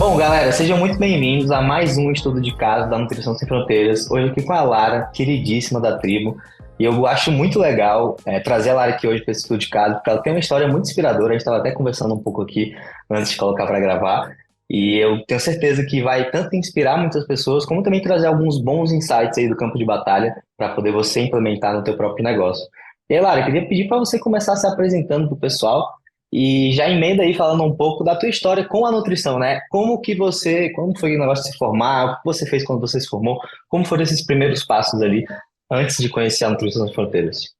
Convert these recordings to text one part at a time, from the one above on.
Bom, galera, sejam muito bem-vindos a mais um estudo de caso da Nutrição Sem Fronteiras. Hoje aqui com a Lara, queridíssima da tribo. E eu acho muito legal trazer a Lara aqui hoje para esse estudo de caso, porque ela tem uma história muito inspiradora. A gente estava até conversando um pouco aqui antes de colocar para gravar. E eu tenho certeza que vai tanto inspirar muitas pessoas, como também trazer alguns bons insights aí do campo de batalha para poder você implementar no teu próprio negócio. E aí, Lara, eu queria pedir para você começar se apresentando para o pessoal. E já emenda aí falando um pouco da tua história com a nutrição, né? Como foi o negócio de se formar, o que você fez quando você se formou, como foram esses primeiros passos ali antes de conhecer a Nutrição Sem Fronteiras?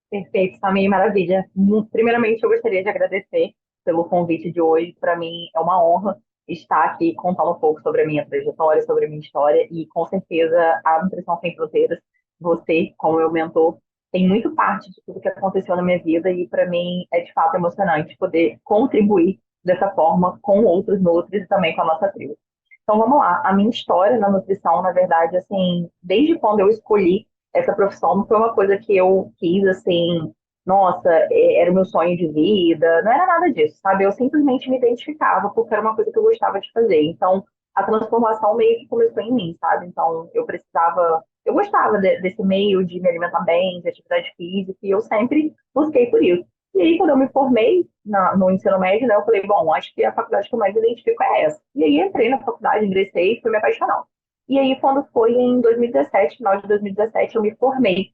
Perfeito, Samir, maravilha. Primeiramente, eu gostaria de agradecer pelo convite de hoje. Para mim é uma honra estar aqui contando um pouco sobre a minha trajetória, sobre a minha história e, com certeza, a Nutrição Sem Fronteiras, você, como meu mentor, tem muito parte de tudo que aconteceu na minha vida e, para mim, é de fato emocionante poder contribuir dessa forma com outros nutris e também com a nossa tribo. Então, vamos lá. A minha história na nutrição, na verdade, assim, desde quando eu escolhi essa profissão, não foi uma coisa que eu quis, assim, nossa, era o meu sonho de vida, não era nada disso, sabe? Eu simplesmente me identificava porque era uma coisa que eu gostava de fazer. Então, a transformação meio que começou em mim, sabe? Então, eu gostava desse meio de me alimentar bem, de atividade física, e eu sempre busquei por isso. E aí, quando eu me formei no ensino médio, né, eu falei, bom, acho que a faculdade que eu mais me identifico é essa. E aí, entrei na faculdade, ingressei e fui me apaixonando. E aí, quando foi em 2017, final de 2017, eu me formei.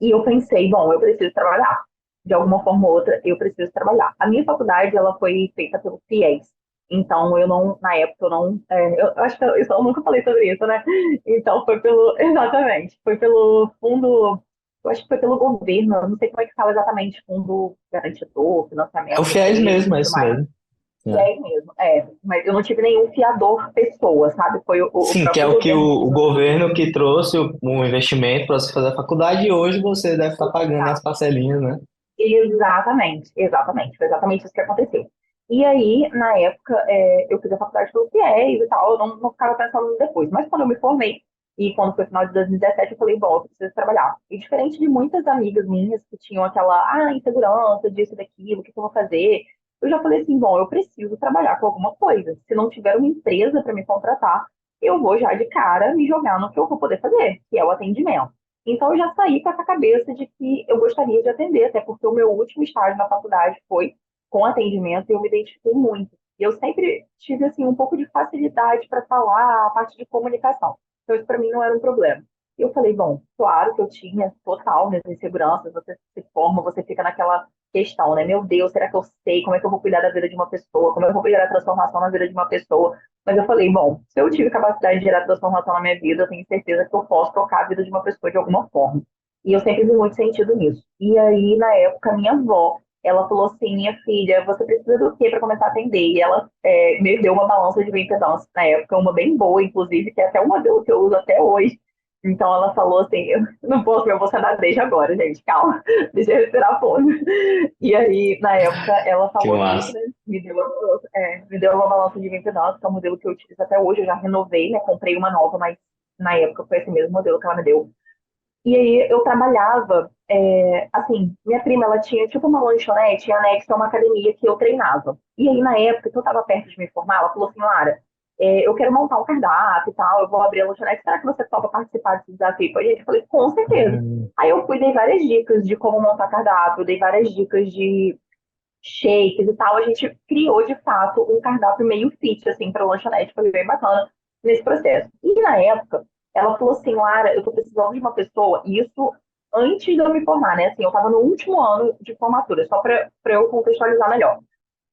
E eu pensei, bom, eu preciso trabalhar. De alguma forma ou outra, eu preciso trabalhar. A minha faculdade, ela foi feita pelo FIES. Então, eu não, na época, eu não. Eu acho que eu nunca falei sobre isso, né? Então, foi pelo. Exatamente. Foi pelo fundo. Eu acho que foi pelo governo, eu não sei como é que fala exatamente, fundo garantidor, É o financiamento da FIES empresa e mesmo, é tudo isso mais. mesmo. E É. aí mesmo, mas eu não tive nenhum fiador pessoa, sabe? Foi o Sim, que é próprio o que governo que o nos governo que trouxe o investimento para você fazer a faculdade e hoje você deve estar pagando as parcelinhas, né? Exatamente, exatamente. Foi exatamente isso que aconteceu. E aí, na época, eu fiz a faculdade pelo FIES e tal, eu não ficava pensando no depois. Mas quando eu me formei, e quando foi final de 2017, eu falei, bom, eu preciso trabalhar. E diferente de muitas amigas minhas que tinham aquela, insegurança disso, daquilo, o que eu vou fazer? Eu já falei assim, bom, eu preciso trabalhar com alguma coisa. Se não tiver uma empresa para me contratar, eu vou já de cara me jogar no que eu vou poder fazer, que é o atendimento. Então, eu já saí com essa cabeça de que eu gostaria de atender, até porque o meu último estágio na faculdade foi com atendimento e eu me identifiquei muito. E eu sempre tive assim um pouco de facilidade para falar a parte de comunicação. Então, isso para mim não era um problema. E eu falei, bom, claro que eu tinha total minhas inseguranças, você se forma, você fica naquela questão, né? Meu Deus, será que eu sei como é que eu vou cuidar da vida de uma pessoa? Como eu vou cuidar da transformação na vida de uma pessoa? Mas eu falei, bom, se eu tive capacidade de gerar transformação na minha vida, eu tenho certeza que eu posso tocar a vida de uma pessoa de alguma forma. E eu sempre vi muito sentido nisso. E aí, na época, minha avó, ela falou assim, minha filha, você precisa do quê para começar a atender? E ela me deu uma balança de bioimpedância na época, uma bem boa, inclusive, que é até um modelo que eu uso até hoje. Então ela falou assim, eu não posso, eu vou sedar desde agora, gente, calma, deixa eu respirar fundo. E aí, na época, ela Que falou isso, massa. né? Me deu uma balança de 29, que é um modelo que eu utilizo até hoje. Eu já renovei, né? Comprei uma nova, mas na época foi esse mesmo modelo que ela me deu. E aí eu trabalhava, assim, minha prima, ela tinha tipo uma lanchonete anexa a uma academia que eu treinava. E aí, na época que eu estava perto de me formar, ela falou assim, Lara, eu quero montar um cardápio e tal, eu vou abrir a lanchonete, será que você topa participar desse desafio com a gente? Eu falei, com certeza. Hum, Aí eu fui, dei várias dicas de como montar cardápio, dei várias dicas de shakes e tal, a gente criou de fato um cardápio meio fit, assim, para lanchonete, foi bem bacana nesse processo. E na época, ela falou assim: Lara, eu tô precisando de uma pessoa, e isso antes de eu me formar, né? Assim, eu tava no último ano de formatura, só para eu contextualizar melhor.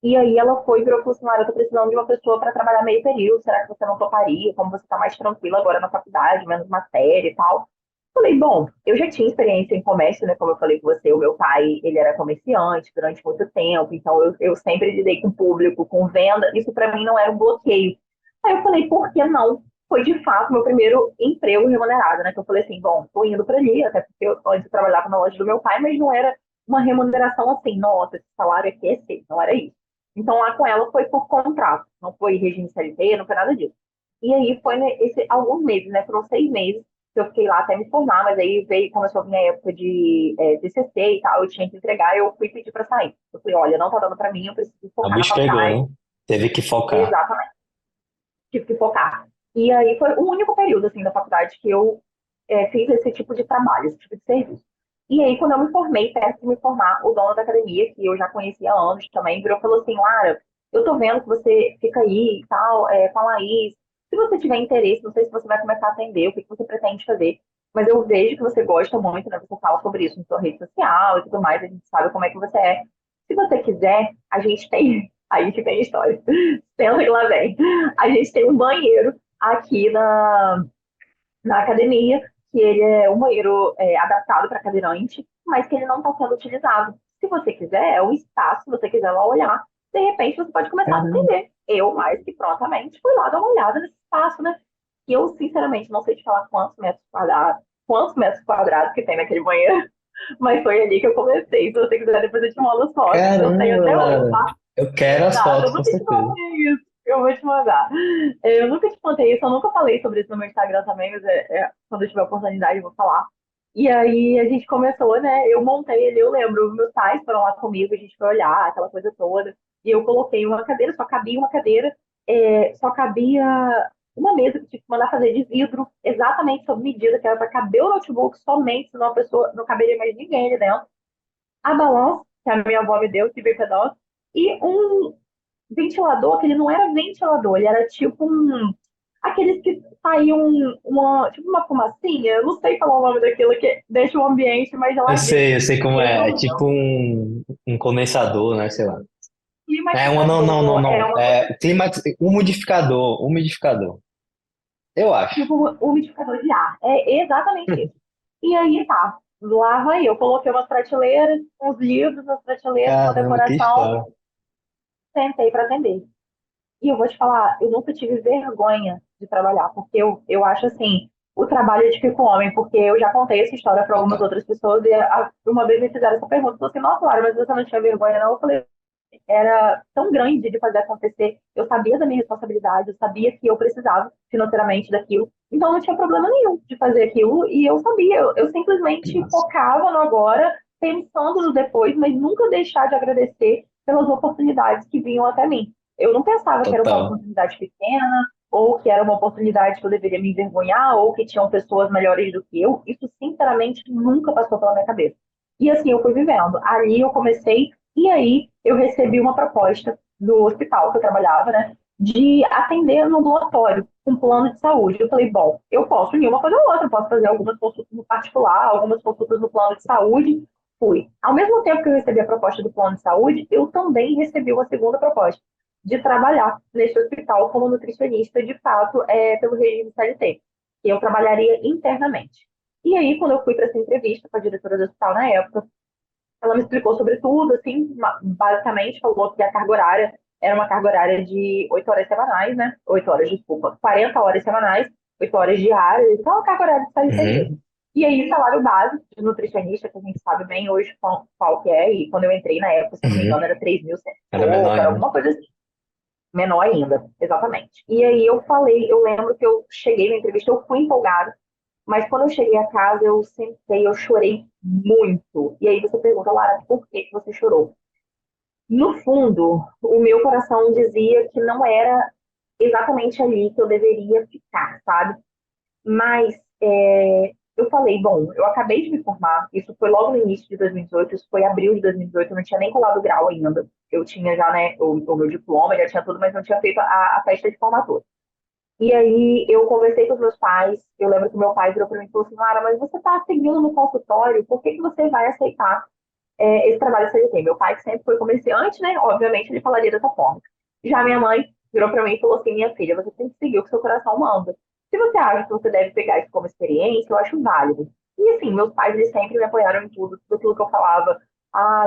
E aí ela foi e virou e falou assim: Lara, eu tô precisando de uma pessoa para trabalhar meio período, será que você não toparia? Como você tá mais tranquila agora na faculdade, menos matéria e tal. Falei, bom, eu já tinha experiência em comércio, né? Como eu falei com você, o meu pai, ele era comerciante durante muito tempo, então eu sempre lidei com público, com venda, isso para mim não era um bloqueio. Aí eu falei, por que não? Foi de fato meu primeiro emprego remunerado, né? Que eu falei assim, bom, tô indo para ali, até porque eu antes eu trabalhava na loja do meu pai, mas não era uma remuneração assim, nossa, esse salário aqui é C, não era isso. Então lá com ela foi por contrato, não foi regime CLT, não foi nada disso. E aí foi né, alguns meses, né? Foram 6 meses que eu fiquei lá até me formar, mas aí começou a vir a época de TCC e tal, eu tinha que entregar, eu fui pedir para sair. Eu falei, olha, não tá dando para mim, eu preciso a focar na bicho pegou, faculdade. né? Teve que focar. Exatamente, tive que focar. E aí foi o único período, assim, da faculdade que eu fiz esse tipo de trabalho, esse tipo de serviço. E aí, quando eu me formei, perto de me formar, o dono da academia, que eu já conhecia há anos também, virou e falou assim, Lara, eu tô vendo que você fica aí e tal, com a Laís. Se você tiver interesse, não sei se você vai começar a atender, o que que você pretende fazer. Mas eu vejo que você gosta muito, né? Você fala sobre isso na sua rede social e tudo mais, a gente sabe como é que você é. Se você quiser, a gente tem. Aí que tem história. Pensa que lá vem. A gente tem um banheiro aqui na academia, que ele é um banheiro adaptado para cadeirante, mas que ele não está sendo utilizado. Se você quiser, é um espaço, se você quiser lá olhar, de repente você pode começar a Caramba. atender. Eu, mais que prontamente, fui lá dar uma olhada nesse espaço, né? E eu, sinceramente, não sei te falar quantos metros quadrados que tem naquele banheiro, mas foi ali que eu comecei. Se você quiser, depois eu te mando as fotos, que eu tenho Caramba, até hoje, Lara. tá? Eu quero as Exato, eu fotos, com nunca te certeza. contei isso. Eu vou te mandar. Eu nunca te contei isso, eu nunca falei sobre isso no meu Instagram também, mas quando eu tiver oportunidade eu vou falar. E aí a gente começou, né? Eu montei ali, eu lembro, meus pais foram lá comigo, a gente foi olhar aquela coisa toda. E eu coloquei uma cadeira, só cabia uma cadeira, só cabia uma mesa que tinha que mandar fazer de vidro, exatamente sob medida, que era para caber o notebook somente, senão a pessoa não caberia mais ninguém ali dentro. A balança, que a minha avó me deu, que veio pra nós, e um ventilador, que ele não era ventilador, ele era tipo um. Aqueles que saíam tipo uma fumacinha, eu não sei falar o nome daquilo que deixa o ambiente mais geladinho. Eu sei como E aí é. eu É tipo um condensador, né? Sei lá. É uma, não, não, não, climatizador, é não. uma coisa É umidificador, umidificador. Eu acho. tipo um umidificador de ar. É exatamente isso. E aí tá, lá vai eu. Coloquei umas prateleiras, uns livros nas prateleiras, uma Caramba, que decoração, história. sentei para atender. E eu vou te falar, eu nunca tive vergonha de trabalhar, porque eu acho assim, o trabalho edifica o homem, porque eu já contei essa história para algumas Total. outras pessoas e uma vez me fizeram essa pergunta, falou assim, nossa, Lara, mas você não tinha vergonha não? Eu falei, era tão grande de fazer acontecer, eu sabia da minha responsabilidade, eu sabia que eu precisava financeiramente daquilo, então não tinha problema nenhum de fazer aquilo, e eu sabia, eu simplesmente Nossa, focava no agora, pensando no depois, mas nunca deixar de agradecer pelas oportunidades que vinham até mim. Eu não pensava que era uma total. oportunidade pequena, ou que era uma oportunidade que eu deveria me envergonhar, ou que tinham pessoas melhores do que eu. Isso, sinceramente, nunca passou pela minha cabeça. E assim eu fui vivendo. Ali eu comecei, e aí eu recebi uma proposta do hospital que eu trabalhava, né? De atender no ambulatório, com plano de saúde. Eu falei, bom, eu posso unir uma coisa ou outra, eu posso fazer algumas consultas no particular, algumas consultas no plano de saúde. Fui. Ao mesmo tempo que eu recebi a proposta do plano de saúde, eu também recebi uma segunda proposta de trabalhar nesse hospital como nutricionista, de fato, pelo regime CLT, que eu trabalharia internamente. E aí, quando eu fui para essa entrevista com a diretora do hospital na época, ela me explicou sobre tudo, assim, basicamente falou que a carga horária era uma carga horária de 8 horas semanais, né? 8 horas, desculpa, 40 horas semanais, 8 horas diárias, então a carga horária de CLT mesmo. Uhum. E aí, salário básico de nutricionista, que a gente sabe bem hoje qual que é, e quando eu entrei na época, se eu não me engano, Uhum. era 3.100 e Era menor pouco, era ainda. alguma coisa assim. Menor ainda, exatamente. E aí eu falei, eu lembro que eu cheguei na entrevista, eu fui empolgada, mas quando eu cheguei a casa, eu sentei, eu chorei muito. E aí você pergunta, Lara, por que que você chorou? No fundo, o meu coração dizia que não era exatamente ali que eu deveria ficar, sabe? Mas eu falei, bom, eu acabei de me formar, isso foi logo no início de 2018, isso foi abril de 2018, eu não tinha nem colado o grau ainda. Eu tinha já, né, o meu diploma, já tinha tudo, mas não tinha feito a festa de formatura. E aí eu conversei com os meus pais, eu lembro que meu pai virou para mim e falou assim, Mara, mas você está seguindo no consultório, por que que você vai aceitar esse trabalho CLT? Meu pai, que sempre foi comerciante, né, obviamente ele falaria dessa forma. Já minha mãe virou para mim e falou assim, minha filha, você tem que seguir o que seu coração manda. Se você acha que você deve pegar isso como experiência, eu acho válido. E assim, meus pais, eles sempre me apoiaram em tudo aquilo que eu falava,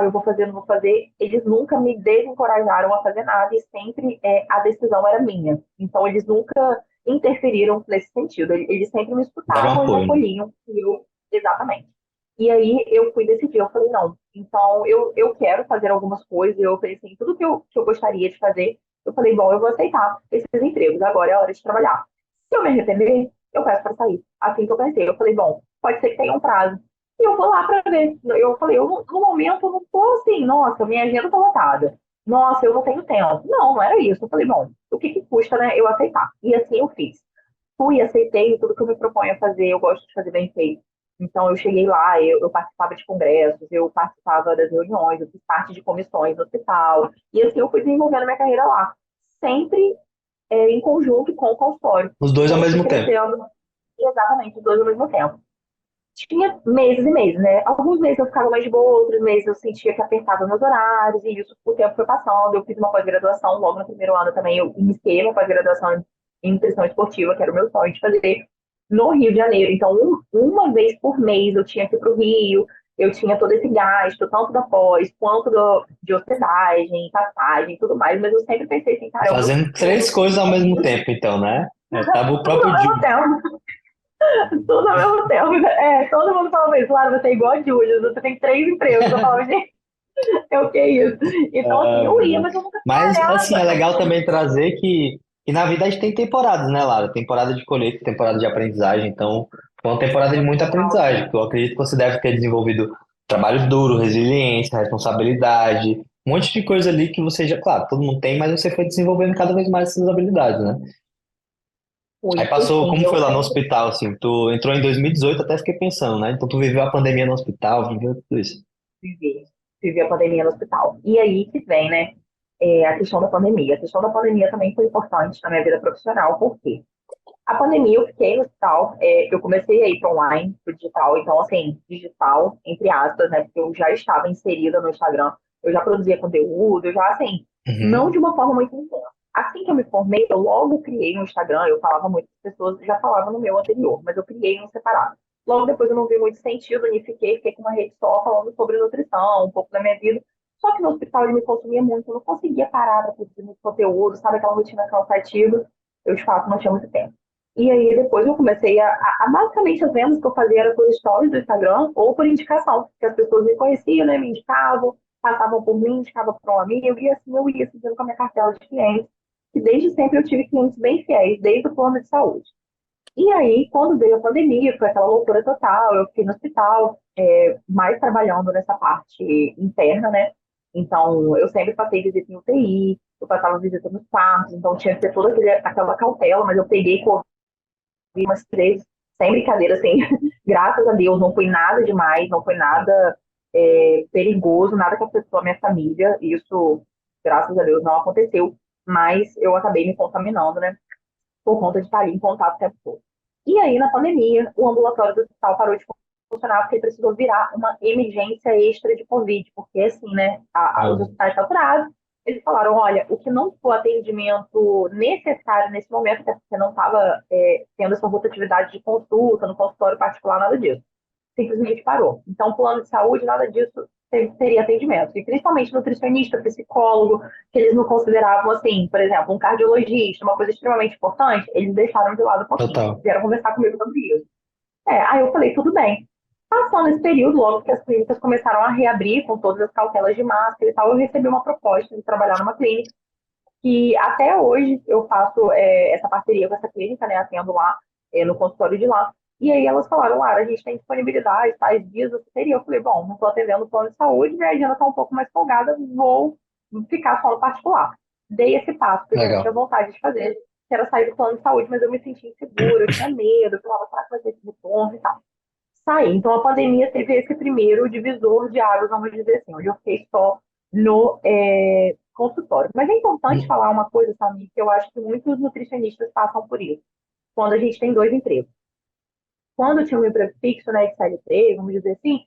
eu vou fazer, não vou fazer, eles nunca me desencorajaram a fazer nada e sempre a decisão era minha. Então, eles nunca interferiram nesse sentido. Eles sempre me Deram escutavam e me apoio, né? acolhiam. Exatamente. E aí eu fui decidir, eu falei, não, então eu quero fazer algumas coisas, eu pensei em tudo que eu gostaria de fazer. Eu falei, bom, eu vou aceitar esses empregos, agora é a hora de trabalhar. Se eu me arrepender, eu peço para sair. Assim que eu pensei, eu falei, bom, pode ser que tenha um prazo. E eu vou lá para ver. Eu falei, no momento eu não tô assim, nossa, minha agenda tá lotada. nossa, eu não tenho tempo. Não, não era isso. Eu falei, bom, o que que custa, né, eu aceitar? E assim eu fiz. Fui, aceitei tudo que eu me proponho a fazer, eu gosto de fazer bem feito. Então, eu cheguei lá, eu participava de congressos, eu participava das reuniões, eu fiz parte de comissões no hospital, e assim eu fui desenvolvendo minha carreira lá, sempre em conjunto com o consultório. Os dois ao Então, eu fui mesmo tempo. crescendo exatamente os dois ao mesmo tempo. Tinha meses e meses, né? Alguns meses eu ficava mais de boa, outros meses eu sentia que apertava meus horários, e isso o tempo foi passando. Eu fiz uma pós-graduação, logo no primeiro ano também eu iniciei uma pós-graduação em nutrição esportiva, que era o meu sonho de fazer, no Rio de Janeiro. Então, uma vez por mês eu tinha que ir para o Rio, eu tinha todo esse gasto, tanto da pós, quanto de hospedagem, passagem e tudo mais, mas eu sempre pensei assim, cara, é o meu Fazendo três futuro. coisas ao mesmo tempo, então, né? É, tava o Tudo próprio ao mesmo Júlio. tempo. Tudo ao mesmo tempo. Todo mundo falava isso. Claro, você é igual a Júlia, você tem três empregos. Eu falava, gente, é o que é isso? Então, assim, Ah, eu meu ia, Deus. mas eu nunca Mas, assim, é trabalhava. legal também trazer que na vida a gente tem temporadas, né, Lara? Temporada de colheita, temporada de aprendizagem. Então, foi uma temporada de muita aprendizagem, porque eu acredito que você deve ter desenvolvido trabalho duro, resiliência, responsabilidade, um monte de coisa ali que você já, claro, todo mundo tem, mas você foi desenvolvendo cada vez mais essas habilidades, né? Aí Fui passou, sim, como eu foi lá no sempre hospital, assim? Tu entrou em 2018, até fiquei pensando, né? Então tu viveu a pandemia no hospital, viveu tudo isso. vivi, vivi a pandemia no hospital. E aí que vem, né, a questão da pandemia. A questão da pandemia também foi importante na minha vida profissional, por quê? A pandemia eu fiquei no hospital, eu comecei a ir para online, para digital, então assim, digital, entre aspas, né, porque eu já estava inserida no Instagram, eu já produzia conteúdo, eu já assim, não Uhum. de uma forma muito intensa. Assim que eu me formei, eu logo criei um Instagram, eu falava muito, as pessoas já falavam no meu anterior, mas eu criei um separado. Logo depois eu não vi muito sentido, unifiquei, fiquei com uma rede só falando sobre nutrição, um pouco da minha vida. Só que no hospital ele me consumia muito, eu não conseguia parar para produzir muito conteúdo, sabe aquela rotina cansativa? Eu de fato não tinha muito tempo. E aí depois eu comecei basicamente as vendas que eu fazia era por stories do Instagram ou por indicação, porque as pessoas me conheciam, né, me indicavam, passavam por mim, indicavam para um amigo, e assim eu ia seguindo com a minha cartela de clientes, que desde sempre eu tive clientes bem fiéis, desde o plano de saúde. E aí, quando veio a pandemia, foi aquela loucura total, eu fiquei no hospital, mais trabalhando nessa parte interna, né? Então, eu sempre passei visita em UTI, eu passava visita nos quartos, então tinha que ter toda aquela cautela, mas eu peguei umas três, sem brincadeira, assim, graças a Deus, não foi nada demais, não foi nada perigoso, nada que afetou a minha família, isso, graças a Deus, não aconteceu, mas eu acabei me contaminando, né, por conta de estar ali em contato o tempo todo. E aí, na pandemia, o ambulatório do hospital parou de funcionar porque precisou virar uma emergência extra de Covid, porque assim, né, os Ah, hospitais saturados, eles falaram, olha, o que não for atendimento necessário nesse momento, até porque não estava tendo essa rotatividade de consulta no consultório particular, nada disso. Simplesmente parou. Então, plano de saúde, nada disso teria atendimento. E principalmente nutricionista, psicólogo, que eles não consideravam assim, por exemplo, um cardiologista, uma coisa extremamente importante, eles deixaram de lado um pouquinho. total. Vieram conversar comigo sobre isso. Aí eu falei, tudo bem. Passando esse período, logo que as clínicas começaram a reabrir com todas as cautelas de máscara e tal, eu recebi uma proposta de trabalhar numa clínica que até hoje eu faço essa parceria com essa clínica, né, atendo lá no consultório de lá. E aí elas falaram, Lara, a gente tem disponibilidade, tais dias você teria. Eu falei, bom, não estou atendendo o plano de saúde, minha agenda está um pouco mais folgada, vou ficar só no particular. Dei esse passo, porque eu já tinha Legal. vontade de fazer, que era sair do plano de saúde, mas eu me sentia insegura, eu tinha medo, eu falava, será que vai ter esse retorno e tal. Saí. Então a pandemia teve esse primeiro divisor de águas, vamos dizer assim, onde eu fiquei só no consultório. Mas é importante falar uma coisa, Samir, que eu acho que muitos nutricionistas passam por isso, quando a gente tem dois empregos. Quando eu tinha um emprego fixo, né, de CLT, vamos dizer assim,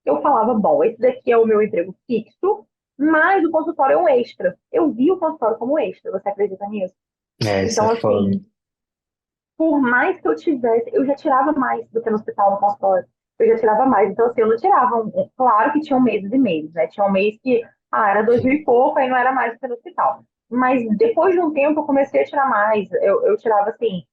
eu falava, bom, esse daqui é o meu emprego fixo, mas o consultório é um extra. Eu vi o consultório como extra, você acredita nisso? É, isso é Então, foda. assim, por mais que eu tivesse, eu já tirava mais do que no hospital, no consultório. Eu já tirava mais. Então, assim, eu não tirava. Claro que tinham meses e meses, né? Tinha um mês que, era 2.000 e pouco, aí não era mais do que no hospital. Mas depois de um tempo, eu comecei a tirar mais. Eu tirava, assim,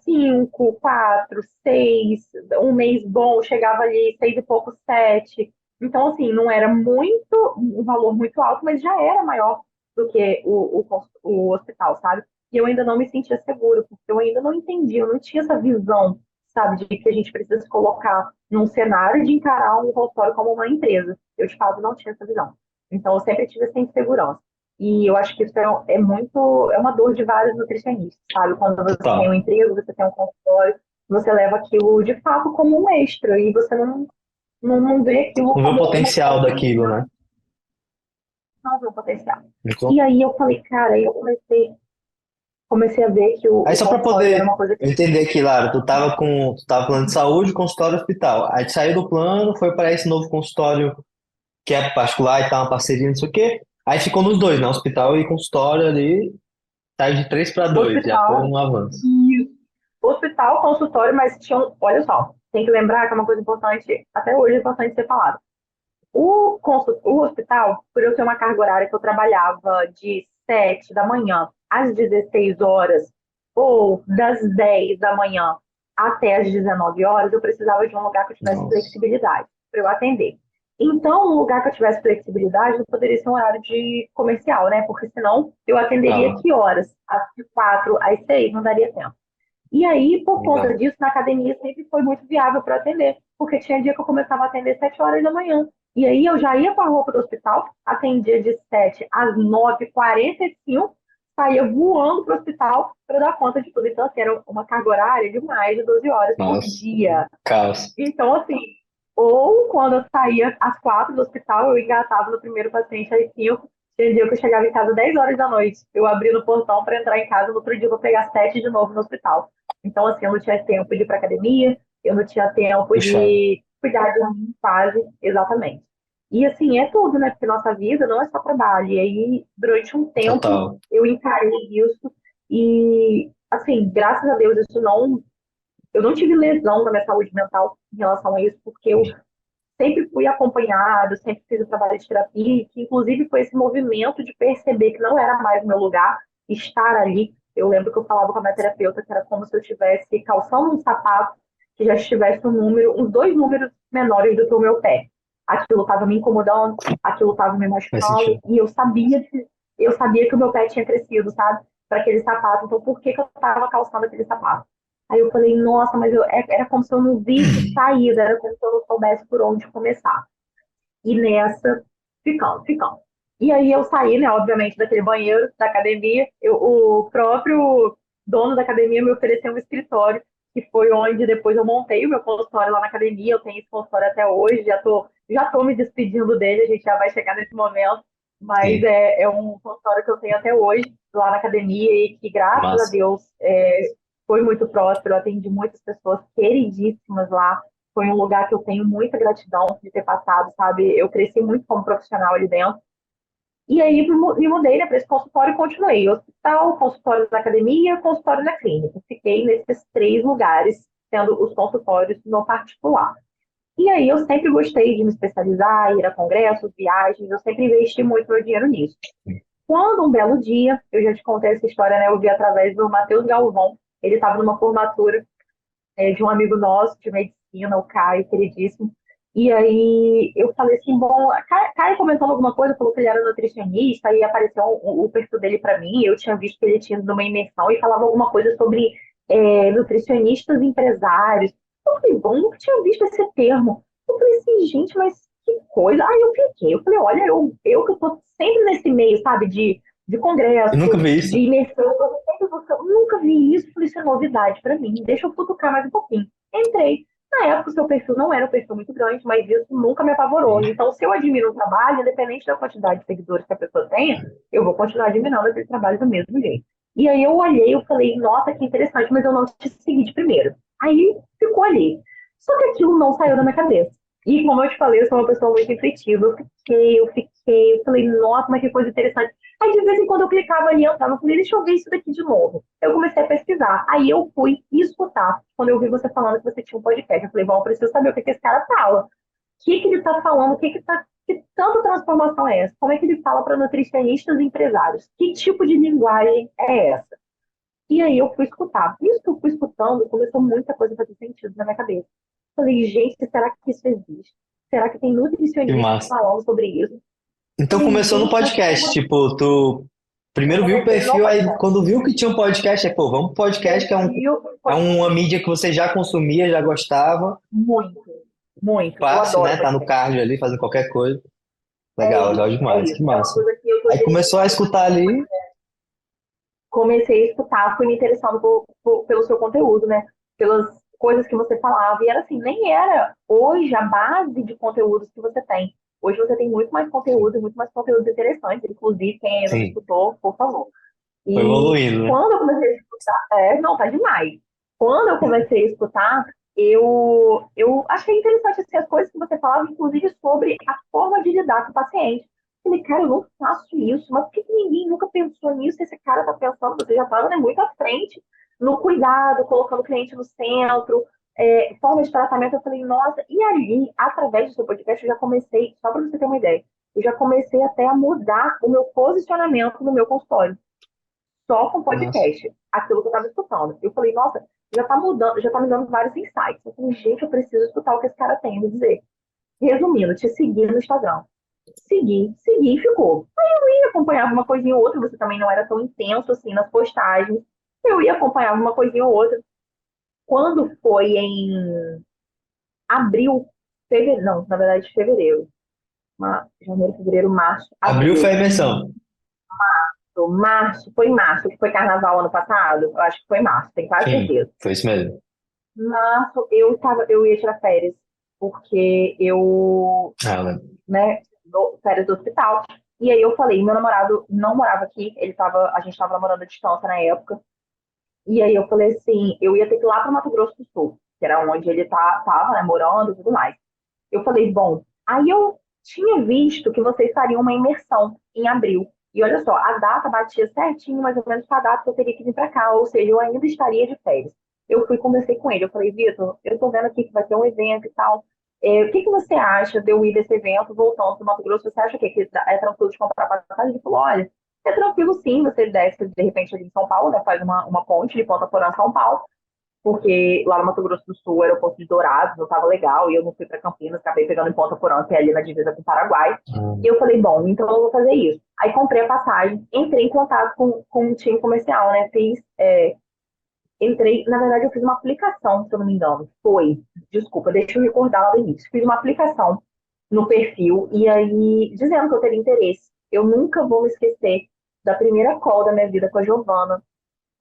5, 4, 6, um mês bom, chegava ali, 6 e pouco, 7. Então, assim, não era muito, um valor muito alto, mas já era maior do que o hospital, sabe? E eu ainda não me sentia segura, porque eu ainda não entendia, eu não tinha essa visão, sabe, de que a gente precisa se colocar num cenário de encarar um consultório como uma empresa. Eu, de fato, não tinha essa visão. Então, eu sempre tive essa insegurança. E eu acho que isso é muito, é uma dor de vários nutricionistas, sabe? Quando você tem um Total. emprego, você tem um consultório, você leva aquilo de fato como um extra e você não vê aquilo Não vê o como uma potencial fonte daquilo, né? não vê o potencial. Ficou? E aí eu falei, cara, eu comecei a ver que Aí o só para consultório era poder uma coisa que entender aqui, Lara, tu tava plano de saúde, consultório hospital. Aí tu saiu do plano, foi para esse novo consultório que é particular e tá uma parceria, não sei o quê. Aí ficou nos dois, né? Hospital e consultório ali, saiu de 3 para 2, já foi hospital um avanço. e hospital, consultório, mas tinham, olha só, tem que lembrar que é uma coisa importante, até hoje é importante ser falado. O hospital, por eu ter uma carga horária que eu trabalhava de 7 da manhã às 16 horas, ou das 10 da manhã até às 19 horas, eu precisava de um lugar que eu tivesse Nossa. flexibilidade para eu atender. Então, um lugar que eu tivesse flexibilidade não poderia ser um horário de comercial, né? Porque senão eu atenderia Ah, que horas? Às 4, às 6, não daria tempo. E aí, por não conta dá. disso, na academia sempre foi muito viável para atender, porque tinha dia que eu começava a atender 7 horas da manhã. E aí eu já ia com a roupa do hospital, atendia de 7 às 9h45, saía voando para o hospital para dar conta de tudo. Então, assim, era uma carga horária de mais de 12 horas por Nossa, dia. caos. Então, assim, ou quando eu saía às 4 do hospital, eu engatava no primeiro paciente às 5. Tinha dia que eu chegava em casa 10 horas da noite. Eu abria no portão para entrar em casa no outro dia para pegar 7 de novo no hospital. Então, assim, eu não tinha tempo de ir para academia, eu não tinha tempo Puxado. de cuidar de mim, quase, exatamente. E, assim, é tudo, né? Porque nossa vida não é só trabalho. E aí, durante um tempo, Total. eu encarei isso e, assim, graças a Deus, isso não eu não tive lesão na minha saúde mental em relação a isso, porque eu sempre fui acompanhado, sempre fiz o trabalho de terapia, que inclusive foi esse movimento de perceber que não era mais o meu lugar estar ali. Eu lembro que eu falava com a minha terapeuta que era como se eu estivesse calçando um sapato que já estivesse um número, uns 2 números menores do que o meu pé. Aquilo estava me incomodando, aquilo estava me Faz machucando, sentido. e eu sabia que o meu pé tinha crescido, sabe? Para aquele sapato. Então, por que eu estava calçando aquele sapato? Aí eu falei, nossa, mas era como se eu não visse saída, era como se eu não soubesse por onde começar. E nessa, ficando. E aí eu saí, né, obviamente, daquele banheiro da academia. O próprio dono da academia me ofereceu um escritório, que foi onde depois eu montei o meu consultório lá na academia. Eu tenho esse consultório até hoje, já tô me despedindo dele, a gente já vai chegar nesse momento. Mas Sim, é um consultório que eu tenho até hoje lá na academia e que, graças a massa. Deus, foi muito próspero. Eu atendi muitas pessoas queridíssimas lá. Foi um lugar que eu tenho muita gratidão de ter passado, sabe? Eu cresci muito como profissional ali dentro. E aí me mudei, né, para esse consultório e continuei. Hospital, consultório na academia, consultório na clínica. Fiquei nesses 3 lugares, tendo os consultórios no particular. E aí eu sempre gostei de me especializar, ir a congressos, viagens, eu sempre investi muito meu dinheiro nisso. Quando um belo dia, eu já te contei essa história, né? Eu vi através do Matheus Galvão, ele estava numa formatura de um amigo nosso de medicina, o Caio, queridíssimo. E aí eu falei assim, bom, Caio comentando alguma coisa, falou que ele era nutricionista, e apareceu o perfil dele para mim, eu tinha visto que ele tinha ido numa imersão e falava alguma coisa sobre nutricionistas empresários. Eu falei, bom, nunca tinha visto esse termo. Eu falei assim, gente, mas que coisa. Aí eu fiquei, eu falei, olha, eu que estou sempre nesse meio, sabe, de Eu nunca congresso, vi de isso. imersão, eu nunca vi isso, falei, isso é novidade para mim, deixa eu futucar mais um pouquinho. Entrei. Na época, o seu perfil não era um perfil muito grande, mas isso nunca me apavorou. Sim. Então, se eu admiro um trabalho, independente da quantidade de seguidores que a pessoa tenha, eu vou continuar admirando aquele trabalho do mesmo jeito. E aí eu olhei, eu falei, nossa, que interessante, mas eu não te segui de primeiro. Aí ficou ali. Só que aquilo não saiu da minha cabeça. E como eu te falei, eu sou uma pessoa muito intuitiva. Eu falei, nossa, mas que coisa interessante. Aí de vez em quando eu clicava ali, eu tava, eu falei, deixa eu ver isso daqui de novo. Eu comecei a pesquisar. Aí eu fui escutar. Quando eu vi você falando que você tinha um podcast, eu falei, bom, eu preciso saber o que esse cara fala. O que ele tá falando, que tanta transformação é essa? Como é que ele fala para nutricionistas e empresários? Que tipo de linguagem é essa? E aí eu fui escutar. Isso que eu fui escutando, começou muita coisa a fazer sentido na minha cabeça. Falei, gente, será que isso existe? Será que tem Que nutricionistas massa. falando sobre isso? Então Falei, começou no gente, mas podcast, como tipo, tu primeiro viu o começou no perfil, aí podcast? quando viu que tinha um podcast, aí, pô, vamos pro podcast, que Perfil é uma podcast. mídia que você já consumia, já gostava, Muito, muito. Eu fácil, adoro né? Tá no podcast. cardio ali, fazendo qualquer coisa. É Legal, legal isso, é demais, que isso. É uma massa. coisa que eu Aí inclusive, começou a escutar ali. comecei a escutar, fui me interessando pelo seu conteúdo, né? Pelas coisas que você falava. E era assim, nem era hoje a base de conteúdos que você tem. Hoje você tem Sim, muito mais conteúdos interessantes. Inclusive, quem ainda não sim, escutou, por favor. foi E evoluindo, né? quando eu comecei a escutar, não, tá demais. Quando eu comecei a escutar, eu achei interessante assim, as coisas que você falava, inclusive sobre a forma de lidar com o paciente. Falei, cara, eu não faço isso, mas por que que ninguém nunca pensou nisso? Esse cara tá pensando, você já tá, né, muito à frente no cuidado, colocando o cliente no centro, forma de tratamento. Eu falei, nossa, e ali, através do seu podcast, eu já comecei, só para você ter uma ideia, eu já comecei até a mudar o meu posicionamento no meu consultório só com Nossa. podcast, aquilo que eu estava escutando. Eu falei, nossa, já tá mudando, já tá me dando vários insights. Eu falei, gente, eu preciso escutar o que esse cara tem a me dizer. Resumindo, te seguir no Instagram. Segui e ficou. Aí eu ia acompanhar uma coisinha ou outra, você também não era tão intenso assim nas postagens. Eu ia acompanhar uma coisinha ou outra. Quando foi em abril, fevereiro, não, na verdade, fevereiro. Janeiro, fevereiro, março, Abriu foi abril. a imersão. Foi março, que foi carnaval ano passado? Eu acho que foi março, tenho quase Sim, certeza. foi isso mesmo. Março, eu ia tirar férias, porque eu, Ah, eu lembro. né, férias do hospital. E aí eu falei, meu namorado não morava aqui, a gente tava namorando à distância na época. E aí eu falei assim, eu ia ter que ir lá para Mato Grosso do Sul, que era onde ele tava, né, morando e tudo mais. Eu falei, bom, aí eu tinha visto que vocês fariam uma imersão em abril. E olha só, a data batia certinho, mais ou menos com a data que eu teria que vir para cá, ou seja, eu ainda estaria de férias. Eu fui conversei com ele, eu falei, Vitor, eu tô vendo aqui que vai ter um evento e tal. O que que você acha de eu ir desse evento voltando para o Mato Grosso? Você acha que é tranquilo de comprar passagem? Ele falou, olha, é tranquilo sim, você desce de repente ali em São Paulo, né, faz uma ponte de Ponta Porã a São Paulo, porque lá no Mato Grosso do Sul, o aeroporto de Dourados não estava legal, e eu não fui para Campinas, acabei pegando em Ponta Porã, que é ali na divisa com o Paraguai. E eu falei, bom, então eu vou fazer isso. Aí comprei a passagem, entrei em contato com o time comercial, né? Entrei, na verdade, eu fiz uma aplicação, se eu não me engano. Desculpa, deixa eu recordar lá do início. Fiz uma aplicação no perfil, e aí, dizendo que eu teria interesse. Eu nunca vou me esquecer da primeira call da minha vida com a Giovana,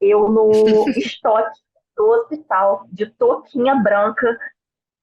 eu no estoque do hospital, de touquinha branca,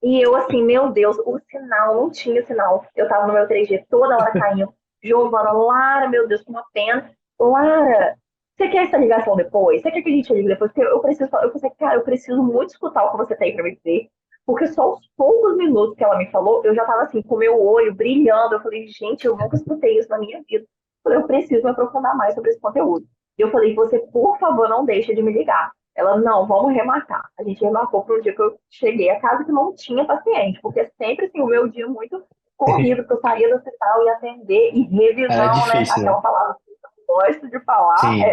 e eu assim, meu Deus, o sinal, não tinha sinal. Eu tava no meu 3G toda hora caindo. Giovana, Lara, meu Deus, que uma pena. Lara, você quer essa ligação depois? Você quer que a gente ligue depois? Porque eu preciso, eu pensei, cara, eu preciso muito escutar o que você tem pra me dizer. Porque só os poucos minutos que ela me falou, eu já tava assim, com o meu olho brilhando. Eu falei, gente, eu nunca escutei isso na minha vida. Eu falei, eu preciso me aprofundar mais sobre esse conteúdo. E eu falei, você, por favor, não deixe de me ligar. Ela, não, vamos remarcar. A gente remarcou para um dia que eu cheguei a casa que não tinha paciente, porque sempre assim, o meu dia muito corrido, que eu saía do hospital e atender e Era revisão, né? difícil, né? Aquela palavra que eu gosto de falar, Sim.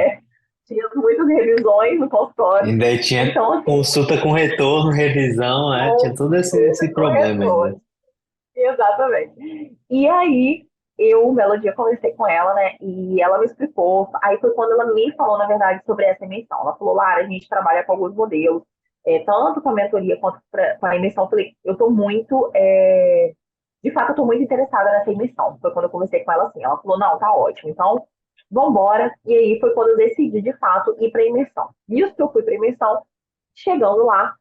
tinha muitas revisões no consultório. Ainda aí tinha Então, assim, consulta com retorno, revisão, né? Tinha todo esse consulta problema ainda. corretora. Exatamente. E aí, eu, um belo dia, conversei com ela, né? E ela me explicou. Aí foi quando ela me falou, na verdade, sobre essa emissão. Ela falou, Lara, a gente trabalha com alguns modelos, tanto com a mentoria quanto com a emissão. Eu falei, eu tô muito. De fato, eu tô muito interessada nessa emissão. Foi quando eu conversei com ela assim. Ela falou, não, tá ótimo. Então, vambora. E aí foi quando eu decidi, de fato, ir pra imersão. Nisso que eu fui pra imersão, chegando lá,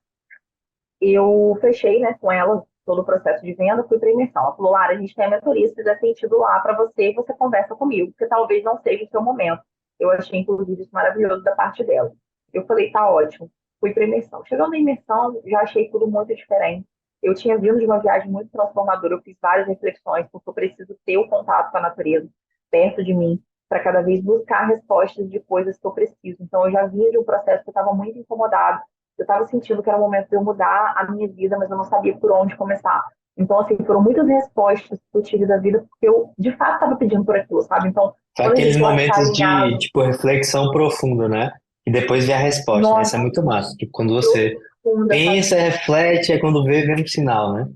eu fechei, né, com ela todo o processo de venda, fui para imersão. Ela falou, Lara, a gente tem a mentoria, se fizer sentido lá para você, você conversa comigo, porque talvez não seja o seu momento. Eu achei, inclusive, isso maravilhoso da parte dela. Eu falei, tá ótimo. Fui para imersão. Chegando na imersão, já achei tudo muito diferente. Eu tinha vindo de uma viagem muito transformadora, eu fiz várias reflexões, porque eu preciso ter o contato com a natureza perto de mim, para cada vez buscar respostas de coisas que eu preciso. Então, eu já vinha de um processo que eu estava muito incomodado, eu estava sentindo que era o momento de eu mudar a minha vida, mas eu não sabia por onde começar. Então, assim, foram muitas respostas que eu tive da vida, porque eu, de fato, estava pedindo por aquilo, sabe? Então, São quando a aqueles gente lá está momentos de, alinhado, tipo, reflexão profunda, né? E depois vem a resposta, né? Isso é nossa, muito massa. Tipo, quando você profunda, sabe? pensa, reflete, é quando vem um sinal, né?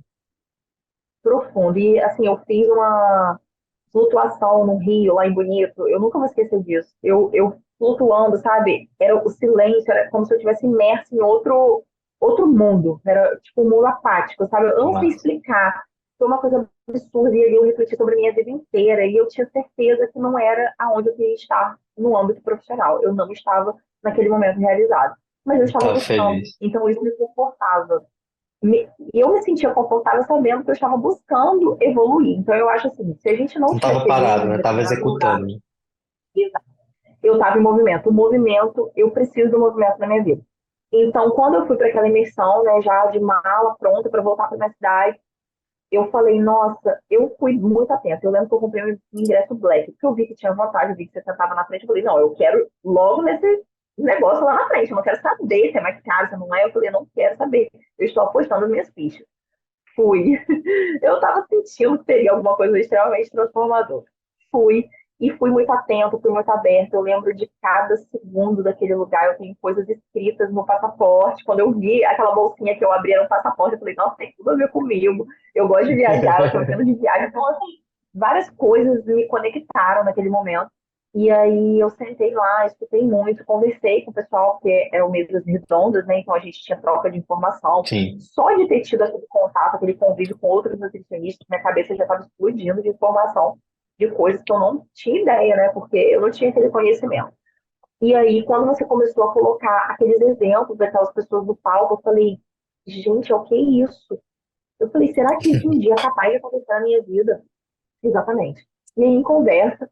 Profundo. E, assim, eu fiz uma flutuação no Rio, lá em Bonito, eu nunca vou esquecer disso. Eu flutuando, sabe? Era o silêncio, era como se eu estivesse imerso em outro mundo. Era, tipo, um mundo apático, sabe? Eu não sei Massa. explicar. foi uma coisa absurda, e aí eu refleti sobre a minha vida inteira, e eu tinha certeza que não era aonde eu queria estar no âmbito profissional. Eu não estava naquele momento realizado, mas eu estava Tava buscando, feliz. então isso me confortava. E eu me sentia confortável sabendo que eu estava buscando evoluir. Então eu acho assim, se a gente não Não estiver tava feliz parado, em né? Tava determinado lugar, executando. eu estava em movimento. O movimento, eu preciso do movimento na minha vida. Então, quando eu fui para aquela imersão, né, já de mala pronta para voltar para minha cidade, eu falei, nossa, eu fui muito atenta. Eu lembro que eu comprei um ingresso black, porque eu vi que tinha vantagem, eu vi que você sentava na frente. Eu falei, não, eu quero logo nesse negócio lá na frente. Eu não quero saber se é mais caro, se não é. Eu falei, eu não quero saber. Eu estou apostando as minhas fichas. Fui. Eu estava sentindo que teria alguma coisa extremamente transformadora. Fui. E fui muito atento, fui muito aberta. Eu lembro de cada segundo daquele lugar. Eu tenho coisas escritas no passaporte. Quando eu vi aquela bolsinha que eu abri era um passaporte, eu falei, nossa, tem tudo a ver comigo. Eu gosto de viajar, eu tô vendo de viagem. Então, assim, várias coisas me conectaram naquele momento. E aí eu sentei lá, escutei muito, conversei com o pessoal, porque eram mesas redondas, né? Então a gente tinha troca de informação. Sim. Só de ter tido aquele contato, aquele convívio com outros nutricionistas, minha cabeça já estava explodindo de informação de coisas que eu não tinha ideia, né? Porque eu não tinha aquele conhecimento. E aí, quando você começou a colocar aqueles exemplos daquelas pessoas do palco, eu falei, gente, o que é isso? Eu falei, será que isso um dia é capaz de acontecer na minha vida? Exatamente. E aí, em conversa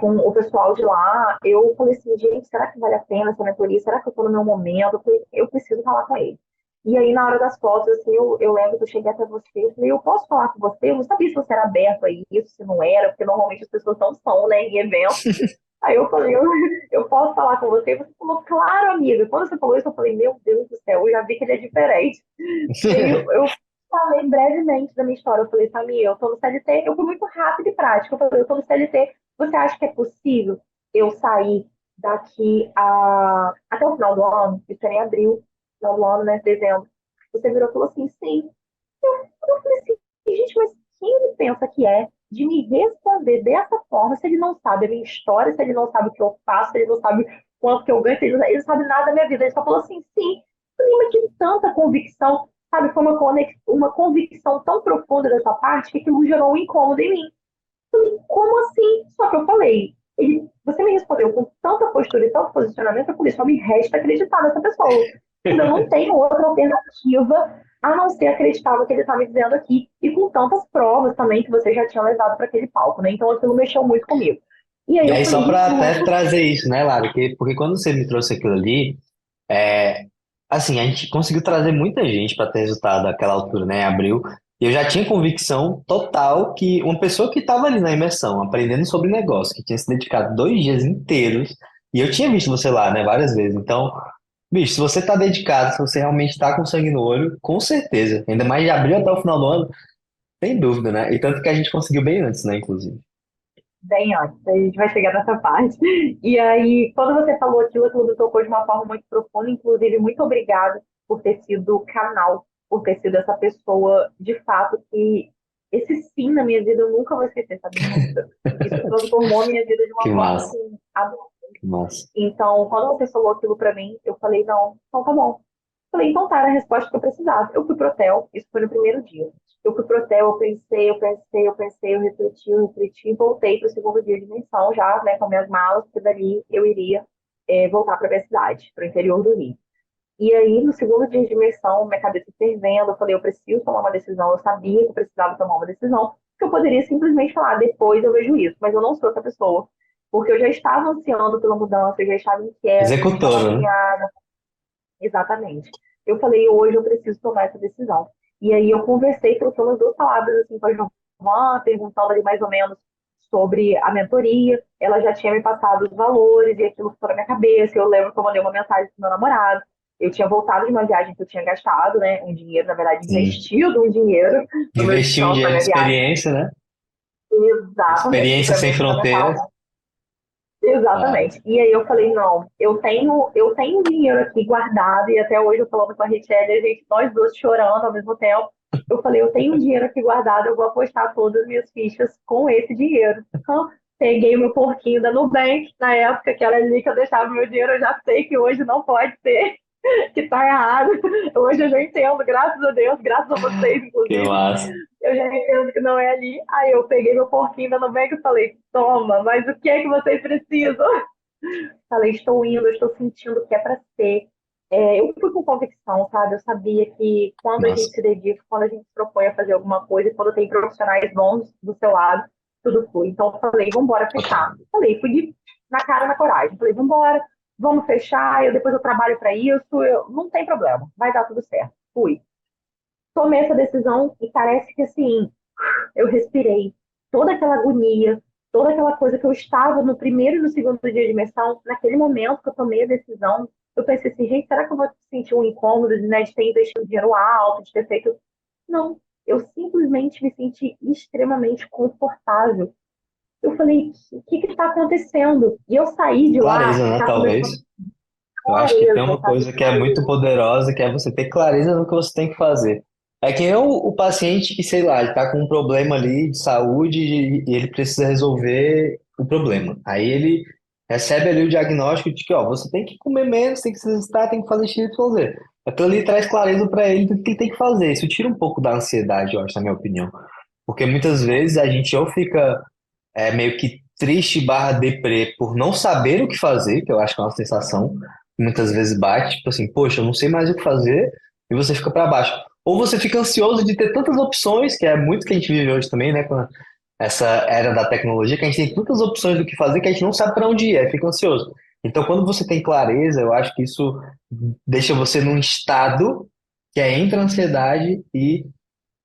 com o pessoal de lá, eu falei assim, gente, será que vale a pena essa mentoria? Será que eu estou no meu momento? Eu falei, eu preciso falar com ele. E aí, na hora das fotos, assim, eu lembro que eu cheguei até você e falei, eu posso falar com você? Eu não sabia se você era aberto a isso, se não era, porque normalmente as pessoas não são, né, em evento. Aí eu falei, eu posso falar com você? E você falou, claro, amiga. Quando você falou isso, eu falei, meu Deus do céu, eu já vi que ele é diferente. E aí eu falei brevemente da minha história. Eu falei, Samir, eu tô no CLT. Eu fui muito rápida e prática. Eu falei, eu tô no CLT. Você acha que é possível eu sair até o final do ano? Isso era em abril, final do ano, né? Dezembro. Você virou e falou assim, sim. Eu falei assim, gente, mas quem ele pensa que é de me responder dessa forma se ele não sabe a minha história, se ele não sabe o que eu faço, se ele não sabe quanto que eu ganho, se ele não sabe nada da minha vida. Ele só falou assim, sim. Eu falei, mas que tanta convicção, sabe? Foi uma convicção tão profunda dessa parte que aquilo gerou um incômodo em mim. Eu falei, como assim? Só que eu falei, você me respondeu com tanta postura e tanto posicionamento, eu falei, só me resta acreditar nessa pessoa. Quando eu não tenho outra alternativa a não ser acreditar no que ele está me dizendo aqui. E com tantas provas também que você já tinha levado para aquele palco, né? Então aquilo mexeu muito comigo. E aí E eu aí, falei, só gente, para não é até possível. trazer isso, né, Lara? Porque quando você me trouxe aquilo ali, é, assim, a gente conseguiu trazer muita gente para ter resultado naquela altura, né, em abril. E eu já tinha convicção total que uma pessoa que estava ali na imersão, aprendendo sobre negócio, que tinha se dedicado 2 dias inteiros, e eu tinha visto você lá, né, várias vezes. Então, bicho, se você tá dedicado, se você realmente tá com sangue no olho, com certeza. Ainda mais de abril até o final do ano, sem dúvida, né? E tanto que a gente conseguiu bem antes, né, inclusive. Bem antes, a gente vai chegar nessa parte. E aí, quando você falou aquilo me tocou de uma forma muito profunda. Inclusive, muito obrigada por ter sido o canal, por ter sido essa pessoa, de fato, que esse sim na minha vida eu nunca vou esquecer, sabe? Nunca. Isso transformou a minha vida de uma Que forma, massa, assim, que massa. então, quando você falou aquilo pra mim, eu falei, não, então tá bom. Falei, então tá, era a resposta que eu precisava. Eu fui pro hotel, isso foi no primeiro dia. Eu fui pro hotel, eu refleti, e voltei pro segundo dia de missão já, né, com minhas malas, porque dali eu iria voltar pra minha cidade, pro interior do Rio. E aí, no segundo dia de imersão, minha cabeça fervendo, eu falei, eu preciso tomar uma decisão. Eu sabia que eu precisava tomar uma decisão, que eu poderia simplesmente falar, depois eu vejo isso, mas eu não sou essa pessoa. Porque eu já estava ansiando pela mudança, eu já estava inquieta, eu já estava Executora, né? alinhada. Exatamente. Eu falei, hoje eu preciso tomar essa decisão. E aí eu conversei, troquei umas duas palavras assim com a Giovana, perguntando ali mais ou menos sobre a mentoria. Ela já tinha me passado os valores e aquilo ficou na minha cabeça. Eu lembro que eu mandei uma mensagem pro meu namorado. Eu tinha voltado de uma viagem que eu tinha gastado, né? Um dinheiro, na verdade, Sim. investido um dinheiro no meu Investir um descanso, na dinheiro de minha viagem. experiência, né? Exatamente, que Experiência para mim sem é fundamental. fronteiras. Claro. Exatamente. E aí eu falei, não, eu tenho dinheiro aqui guardado, e até hoje eu falando com a Richelle, a gente, nós duas chorando ao mesmo tempo. Eu falei, eu tenho um dinheiro aqui guardado, eu vou apostar todas as minhas fichas com esse dinheiro. Então, peguei o meu porquinho da Nubank, na época, que era ali que eu deixava meu dinheiro, eu já sei que hoje não pode ser. que tá errado. Hoje eu já entendo, graças a Deus, graças a vocês, Que inclusive. massa. Eu já entendo que não é ali. Aí eu peguei meu porquinho da Nubank e falei, toma, mas o que é que vocês precisam? Falei, estou indo, eu estou sentindo que é para ser. Eu fui com convicção, sabe? Eu sabia que quando a gente Massa. se dedica, quando a gente se propõe a fazer alguma coisa, quando tem profissionais bons do seu lado, tudo flui. Então eu falei, vamos embora fechar. Total. Falei, na cara, na coragem. Falei, vamos embora, vamos fechar, depois eu trabalho para isso, não tem problema, vai dar tudo certo. Fui. Tomei essa decisão e parece que assim, eu respirei toda aquela agonia, toda aquela coisa que eu estava no primeiro e no segundo dia de imersão, naquele momento que eu tomei a decisão, eu pensei assim, gente, será que eu vou sentir um incômodo, né, de ter investido dinheiro alto, de ter feito... Não, eu simplesmente me senti extremamente confortável. Eu falei, o que está acontecendo? E eu saí de lá, Clareza, né? já Talvez. começou Eu acho que tem clareza, uma sabe? coisa que é muito poderosa, que é você ter clareza no que você tem que fazer. É que nem o paciente que, sei lá, ele tá com um problema ali de saúde e ele precisa resolver o problema. Aí ele recebe ali o diagnóstico de que, ó, você tem que comer menos, tem que se exercitar, tem que fazer X, Y, Z. Aquilo ali traz clareza para ele do que ele tem que fazer. Isso tira um pouco da ansiedade, eu acho, na minha opinião. Porque muitas vezes a gente ou fica meio que triste barra deprê por não saber o que fazer, que eu acho que é uma sensação que muitas vezes bate, tipo assim, poxa, eu não sei mais o que fazer, e você fica para baixo. Ou você fica ansioso de ter tantas opções, que é muito que a gente vive hoje também, né, com essa era da tecnologia, que a gente tem tantas opções do que fazer que a gente não sabe para onde ir, aí fica ansioso. Então, quando você tem clareza, eu acho que isso deixa você num estado que é entre a ansiedade e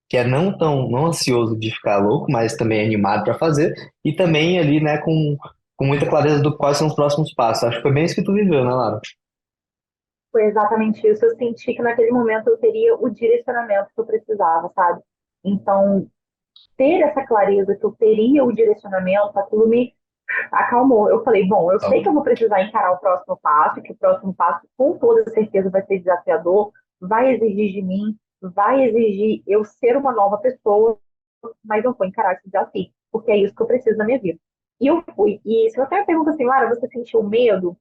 que é não tão não ansioso de ficar louco, mas também animado para fazer, e também ali, né, com muita clareza do quais são os próximos passos. Acho que foi bem isso que tu viveu, né, Lara? Foi exatamente isso. Eu senti que naquele momento eu teria o direcionamento que eu precisava, sabe? Então, ter essa clareza que eu teria o direcionamento, aquilo me acalmou. Eu falei, bom, eu sei que eu Então, vou precisar encarar o próximo passo, que o próximo passo, com toda certeza, vai ser desafiador, vai exigir de mim, vai exigir eu ser uma nova pessoa, mas eu vou encarar esse desafio, porque é isso que eu preciso na minha vida. E eu fui. E se você me pergunta assim, Lara, você sentiu medo?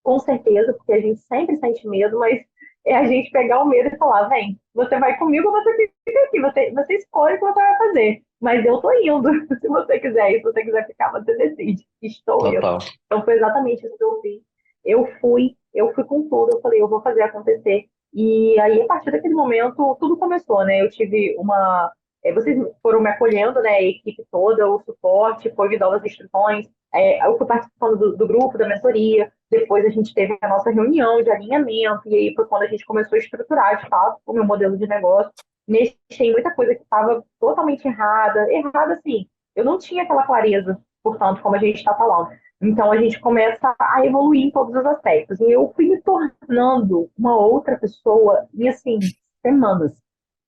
Com certeza, porque a gente sempre sente medo, mas é a gente pegar o medo e falar, vem, você vai comigo ou você fica aqui, você escolhe o que você vai fazer, mas eu tô indo, se você quiser ir, se você quiser ficar, você decide, estou eu. total. Então foi exatamente isso que eu fiz. Eu fui com tudo, eu falei, eu vou fazer acontecer. E aí, a partir daquele momento, tudo começou, né? Eu tive uma. Vocês foram me acolhendo, né? A equipe toda, o suporte, foi me dando as instruções. Eu fui participando do grupo, da mentoria. Depois a gente teve a nossa reunião de alinhamento, e aí foi quando a gente começou a estruturar, de fato, o meu modelo de negócio. Mexi muita coisa que estava totalmente errada. Errada, assim, eu não tinha aquela clareza, portanto, como a gente está falando. Então a gente começa a evoluir em todos os aspectos. E eu fui me tornando uma outra pessoa em, assim, semanas.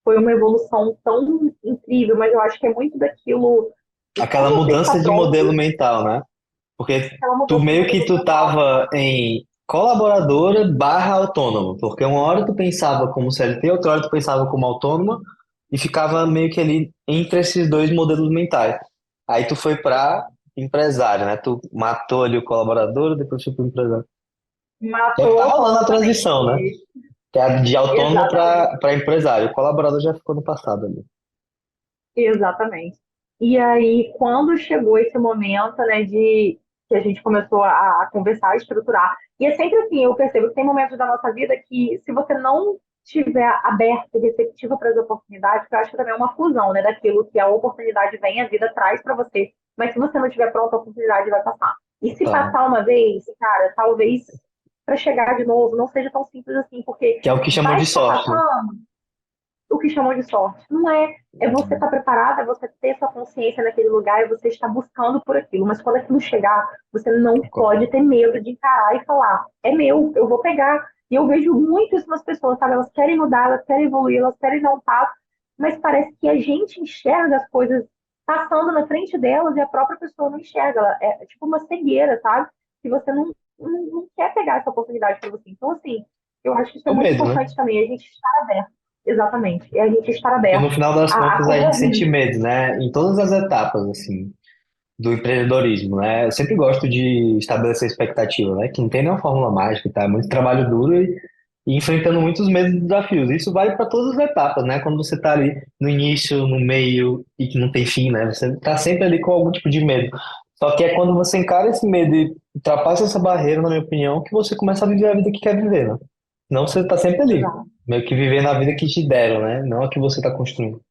Foi uma evolução tão incrível, mas eu acho que é muito daquilo. Aquela Quando você está mudança de modelo pronto, mental, né? Porque aquela tu mudança de meio que modelo tu mental. tava em colaboradora barra autônomo, porque uma hora tu pensava como CLT, outra hora tu pensava como autônoma, e ficava meio que ali entre esses dois modelos mentais. Aí tu foi pra empresário, né? Tu matou ali o colaborador, depois foi pro empresário. E é que tá Matou rolando a completamente. transição, né? Que é de autônomo Exatamente. para empresário. O colaborador já ficou no passado ali. Exatamente. E aí, quando chegou esse momento, né, de que a gente começou a conversar, a estruturar, e é sempre assim, eu percebo que tem momentos da nossa vida que, se você não estiver aberta e receptiva para as oportunidades, que eu acho que também é uma fusão, né, daquilo que a oportunidade vem, a vida traz para você, mas se você não estiver pronto, a oportunidade vai passar. E se Tá. passar uma vez, cara, talvez para chegar de novo não seja tão simples assim, porque Que é o que chamam vai de ficar sorte, né? passando o que chamam de sorte. Não é. É você estar preparado, é você ter sua consciência naquele lugar, é você estar buscando por aquilo. Mas quando aquilo chegar, você não pode ter medo de encarar e falar: é meu, eu vou pegar. E eu vejo muito isso nas pessoas, sabe? Elas querem mudar, elas querem evoluir, elas querem dar um passo, mas parece que a gente enxerga as coisas passando na frente delas e a própria pessoa não enxerga. É tipo uma cegueira, sabe? Que você não quer pegar essa oportunidade para você. Então, assim, eu acho que isso é O muito medo, né? importante também, a gente estar aberto. Exatamente. É a gente estar Porque no aberto final das a contas a gente coragem. sente medo, né? Em todas as etapas, assim, do empreendedorismo, né? Eu sempre gosto de estabelecer expectativa, né? Que não tem nenhuma fórmula mágica, tá? É muito trabalho duro e enfrentando muitos medos e desafios. Isso vale para todas as etapas, né? Quando você está ali no início, no meio e que não tem fim, né? Você está sempre ali com algum tipo de medo. Só que é quando você encara esse medo e ultrapassa essa barreira, na minha opinião, que você começa a viver a vida que quer viver, né? Não você está sempre ali, Exato. meio que vivendo a vida que te deram, né? Não a que você está construindo.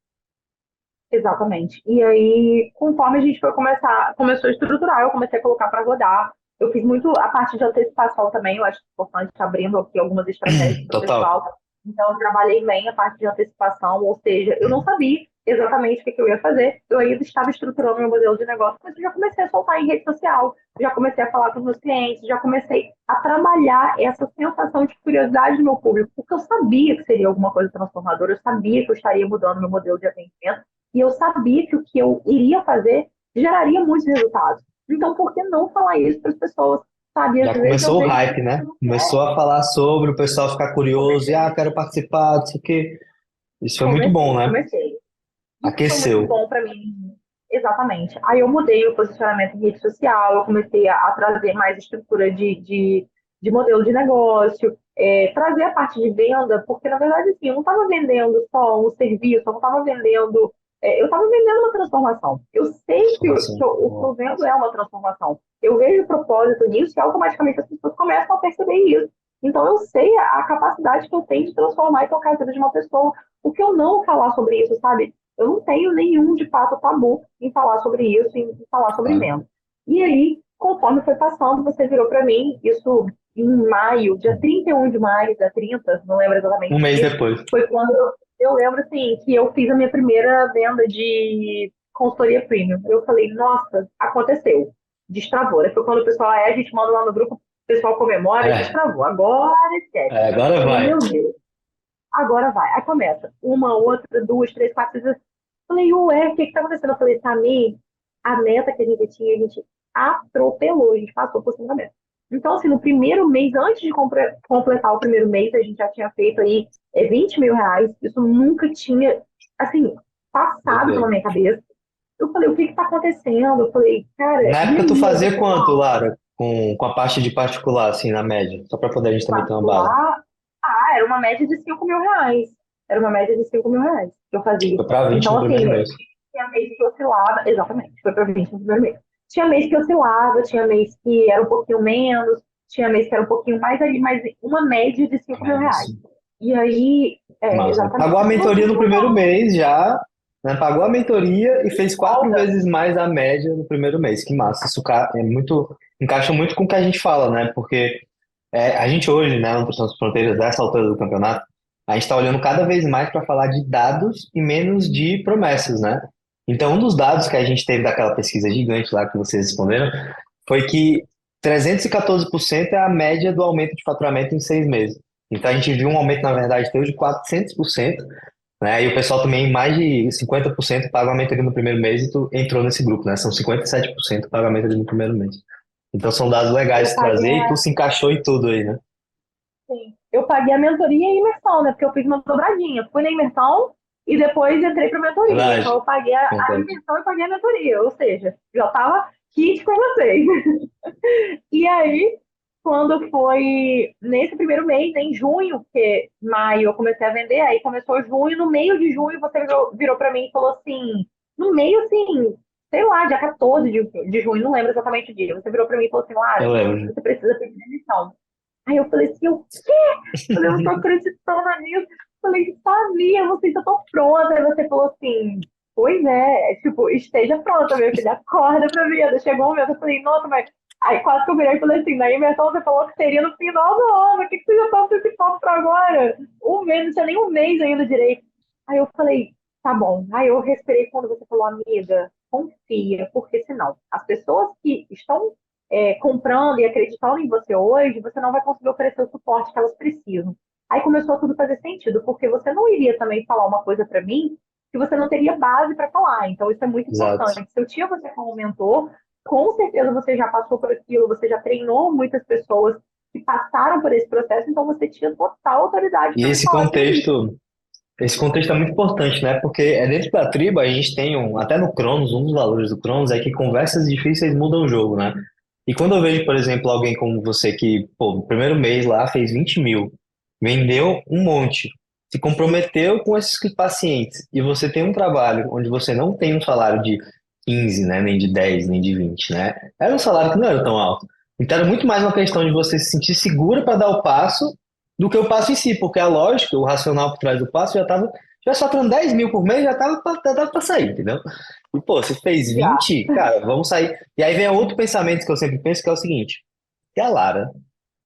Exatamente. E aí, conforme a gente foi começou a estruturar, eu comecei a colocar para rodar. Eu fiz muito a parte de antecipação também, eu acho importante estar abrindo aqui algumas estratégias para o Total. pessoal. Então, eu trabalhei bem a parte de antecipação, ou seja, eu não sabia exatamente o que eu ia fazer, eu ainda estava estruturando meu modelo de negócio, mas eu já comecei a soltar em rede social, já comecei a falar com os meus clientes, já comecei a trabalhar essa sensação de curiosidade do meu público, porque eu sabia que seria alguma coisa transformadora, eu sabia que eu estaria mudando meu modelo de atendimento, e eu sabia que o que eu iria fazer geraria muitos resultados. Então, por que não falar isso para as pessoas? Sabe, às Já vezes eu começou o vejo hype, gente que né? não Começou a falar sobre, o pessoal ficar curioso, e comecei, quero participar, não sei o quê. Isso foi muito bom, comecei, né? comecei. Isso foi muito Aqueceu. bom para mim. Exatamente. Aí eu mudei o posicionamento em rede social, eu comecei a trazer mais estrutura de modelo de negócio, trazer a parte de venda, porque na verdade assim, eu não estava vendendo só um serviço, eu não estava vendendo, eu estava vendendo uma transformação. Eu sei que, Transformação. o que eu vendo é uma transformação. Eu vejo o propósito nisso e automaticamente as pessoas começam a perceber isso. Então eu sei a capacidade que eu tenho de transformar e tocar a vida de uma pessoa. O que eu não falar sobre isso, sabe? Eu não tenho nenhum, de fato, tabu em falar sobre isso, em falar sobre Claro. venda. E aí, conforme foi passando, você virou para mim, isso em maio, dia 31 de maio, dia 30, não lembro Um exatamente o mês dia, depois. foi quando eu lembro, assim, que eu fiz a minha primeira venda de consultoria premium. Eu falei, nossa, aconteceu. Destravou. Aí foi quando o pessoal, a gente manda lá no grupo, o pessoal comemora, É, destravou. Agora esquece. agora Falei, vai. meu Deus, agora vai. Aí começa. Uma, outra, duas, três, quatro, cinco. Falei, ué, o que que tá acontecendo? Eu falei, Samir, a meta que a gente tinha, a gente atropelou, a gente passou por cima da meta. Então, assim, no primeiro mês, antes de completar o primeiro mês, a gente já tinha feito aí 20 mil reais. Isso nunca tinha, assim, passado pela Doideira. minha cabeça. Eu falei, o que que tá acontecendo? Eu falei, cara, Na e época tu aí? Eu fazia falei, quanto, não, Lara? Com a parte de particular, assim, na média? Só para poder a gente também ter uma base. particular, era uma média de 5 mil reais. Era uma média de 5 mil reais que eu fazia. Foi para 20 Então, no primeiro assim, mês. tinha mês que oscilava, exatamente, foi para 20 no primeiro mês. Tinha mês que oscilava, tinha mês que era um pouquinho menos, tinha mês que era um pouquinho mais ali, mas uma média de 5 mil É, reais. isso. E aí, Massa. Pagou exatamente. a E se você mentoria no primeiro somar mês já, né? Pagou a mentoria e fez quatro volta, vezes mais a média no primeiro mês. Que massa. Isso é muito, encaixa muito com o que a gente fala, né? Porque a gente hoje, né, no Nutrição Sem Fronteiras, dessa altura do campeonato, a gente está olhando cada vez mais para falar de dados e menos de promessas, né? Então, um dos dados que a gente teve daquela pesquisa gigante lá que vocês responderam foi que 314% é a média do aumento de faturamento em 6 meses. Então, a gente viu um aumento, na verdade, teve de 400%, né? E o pessoal também, mais de 50% paga aumento ali no primeiro mês e tu entrou nesse grupo, né? São 57% pagamento ali no primeiro mês. Então, são dados legais eu de paguei trazer e tu se encaixou em tudo aí, né? Sim. Eu paguei a mentoria e a imersão, né? Porque eu fiz uma dobradinha. Fui na imersão e depois entrei para a mentoria. Então Verdade. eu paguei a Verdade. imersão e paguei a mentoria. Ou seja, já estava kit com vocês. E aí, quando foi nesse primeiro mês, em junho, porque maio eu comecei a vender, aí começou junho, no meio de junho você virou para mim e falou assim, no meio assim, sei lá, dia 14 de junho, não lembro exatamente o dia. Você virou para mim e falou assim, Eu Lara, lembro. você precisa pedir demissão. Aí eu falei assim, o quê? Falei, eu não tô acreditando nisso. Falei, sabia, você já tô pronta. Aí você falou assim, pois é, tipo, esteja pronta, meu filho, acorda pra vida. Chegou um momento, eu falei, nossa, mas. Aí quase que eu virei e falei assim, na imersão você falou que seria no final do ano, o que, que você já tá com esse papo pra agora? Um mês, não tinha nem um mês ainda direito. Aí eu falei, tá bom. Aí eu respirei quando você falou, amiga, confia, porque senão as pessoas que estão comprando e acreditando em você hoje, você não vai conseguir oferecer o suporte que elas precisam. Aí começou a tudo fazer sentido, porque você não iria também falar uma coisa para mim que você não teria base para falar. Então, isso é muito Exato. importante. Se eu tinha você como mentor, com certeza você já passou por aquilo, você já treinou muitas pessoas que passaram por esse processo, então você tinha total autoridade E para me falar sobre isso. esse contexto é muito importante, né? Porque é dentro da tribo a gente tem até no Cronos, um dos valores do Cronos é que conversas difíceis mudam o jogo, né? E quando eu vejo, por exemplo, alguém como você que, pô, no primeiro mês lá fez 20 mil, vendeu um monte, se comprometeu com esses pacientes, e você tem um trabalho onde você não tem um salário de 15, né, nem de 10, nem de 20, né? Era um salário que não era tão alto. Então era muito mais uma questão de você se sentir segura para dar o passo do que o passo em si, porque a lógica, o racional por trás do passo já faturando 10 mil por mês, já tava para sair, entendeu? E pô, você fez Já. 20, cara, vamos sair. E aí vem outro pensamento que eu sempre penso, que é o seguinte: se a Lara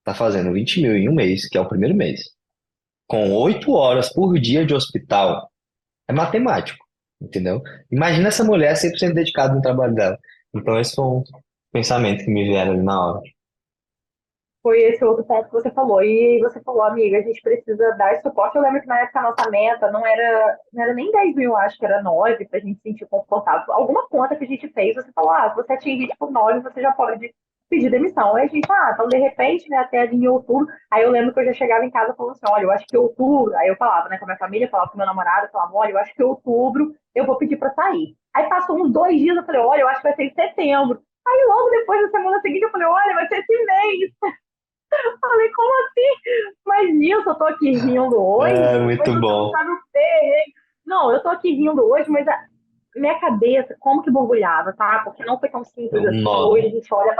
tá fazendo 20 mil em um mês, que é o primeiro mês, com 8 horas por dia de hospital, é matemático, entendeu? Imagina essa mulher 100% dedicada no trabalho dela. Então, esse foi um pensamento que me vieram ali na hora. Foi esse outro ponto que você falou. E você falou, amiga, a gente precisa dar esse suporte. Eu lembro que na época a nossa meta não era nem 10 mil, acho que era 9 para a gente se sentir confortável. Alguma conta que a gente fez, você falou, se você atingir tipo 9, você já pode pedir demissão. Aí a gente, então de repente, né, até ali em outubro. Aí eu lembro que eu já chegava em casa falando assim, olha, eu acho que outubro. Aí eu falava, né, com a minha família, falava com meu namorado, falava, olha, eu acho que outubro eu vou pedir para sair. Aí passou uns 2 dias, eu falei, olha, eu acho que vai ser em setembro. Aí logo depois, na semana seguinte, eu falei, olha, vai ser esse mês. Falei, como assim? Mas Nilson, eu tô aqui rindo É, hoje, mas muito você não bom. sabe o perrengue. Não, eu tô aqui rindo hoje, mas a minha cabeça, como que borbulhava, tá? Porque não foi tão É simples um assim. nó. Hoje a gente olha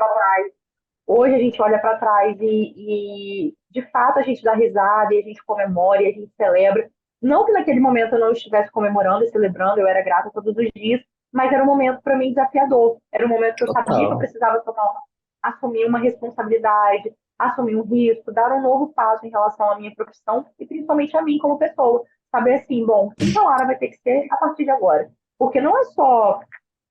pra trás e de fato a gente dá risada e a gente comemora e a gente celebra. Não que naquele momento eu não estivesse comemorando e celebrando, eu era grata todos os dias, mas era um momento para mim desafiador. Era um momento que eu sabia que eu Total. precisava assumir uma responsabilidade, assumir um risco, dar um novo passo em relação à minha profissão e principalmente a mim como pessoa. Saber assim, bom, quem que a Lara vai ter que ser a partir de agora? Porque não é só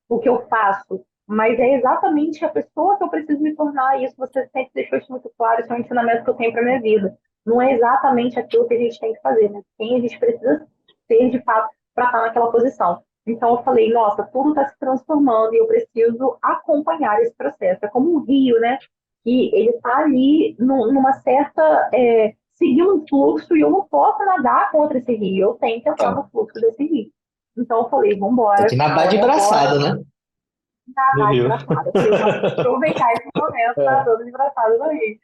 o que eu faço, mas é exatamente a pessoa que eu preciso me tornar. E isso você sempre deixou isso muito claro, isso é um ensinamento que eu tenho para minha vida. Não é exatamente aquilo que a gente tem que fazer, mas quem a gente precisa ser de fato para estar naquela posição. Então eu falei, nossa, tudo está se transformando e eu preciso acompanhar esse processo. É como um rio, né? Que ele está ali numa certa seguindo um fluxo e eu não posso nadar contra esse rio. Eu tenho que entrar Tá. no fluxo desse rio. Então eu falei, vamos Tem que embora, a nadar de hora é agora, braçada, né? No nadar de rio. braçada. Eu falei, eu vou aproveitar esse momento É. nadando de braçada no Rio.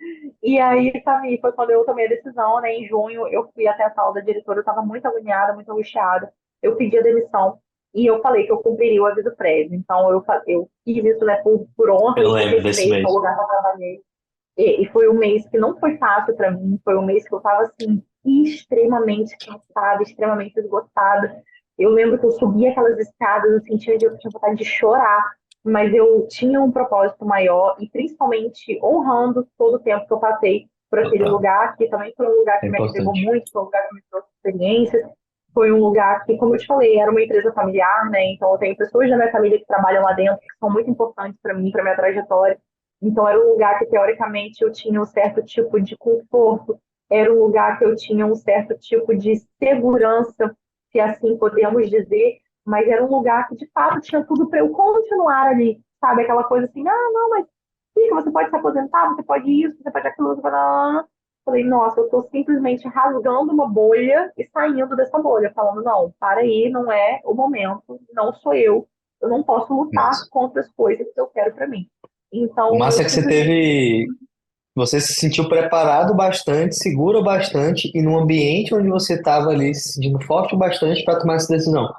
E aí, Samir, foi quando eu tomei a decisão, né? Em junho, eu fui até a sala da diretora, eu estava muito agoniada, muito angustiada. Eu pedi a demissão e eu falei que eu cumpriria o aviso prévio. Então, eu fiz isso, né, por honra Eu e por lembro desse respeito mês. ao lugar que eu trabalhei. E foi um mês que não foi fácil para mim, foi um mês que eu estava, assim, extremamente cansada, extremamente esgotada. Eu lembro que eu subia aquelas escadas, eu sentia que eu tinha vontade de chorar, mas eu tinha um propósito maior e principalmente honrando todo o tempo que eu passei por aquele Total. lugar, que também foi um lugar É que me agregou importante. muito, foi um lugar que me trouxe experiências, foi um lugar que, como eu te falei, era uma empresa familiar, né? Então eu tenho pessoas da minha família que trabalham lá dentro, que são muito importantes para mim, para minha trajetória. Então era um lugar que teoricamente eu tinha um certo tipo de conforto, era um lugar que eu tinha um certo tipo de segurança, se assim podemos dizer, mas era um lugar que de fato tinha tudo para eu continuar ali, sabe? Aquela coisa assim, não, mas fica, você pode se aposentar, você pode isso, você pode aquilo, você pode... Falei, nossa, eu estou simplesmente rasgando uma bolha e saindo dessa bolha, falando, não, para aí, não é o momento, não sou eu não posso lutar Massa. contra as coisas que eu quero para mim. O Então, eu massa é que você simplesmente teve. Você se sentiu preparado bastante, seguro bastante e num ambiente onde você estava ali se sentindo forte o bastante para tomar essa decisão.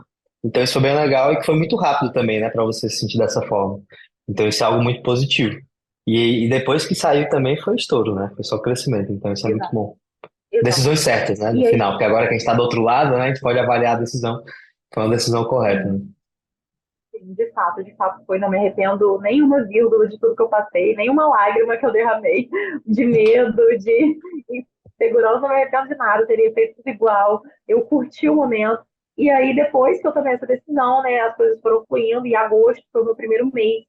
Então isso foi bem legal e que foi muito rápido também, né, para você se sentir dessa forma. Então isso é algo muito positivo. E depois que saiu também foi estouro, né? Foi só crescimento. Então isso é muito exato, bom. Decisões exatamente. certas, né, no E aí, final, porque agora que a gente está do outro lado, né, a gente pode avaliar a decisão. Foi uma decisão correta, né? sim, de fato foi, não me arrependo nenhuma vírgula de tudo que eu passei, nenhuma lágrima que eu derramei de medo, de insegurança, não me arrependo de nada, eu teria feito tudo igual, eu curti o momento. E aí, depois que eu tomei essa decisão, né, as coisas foram fluindo, e agosto foi o meu primeiro mês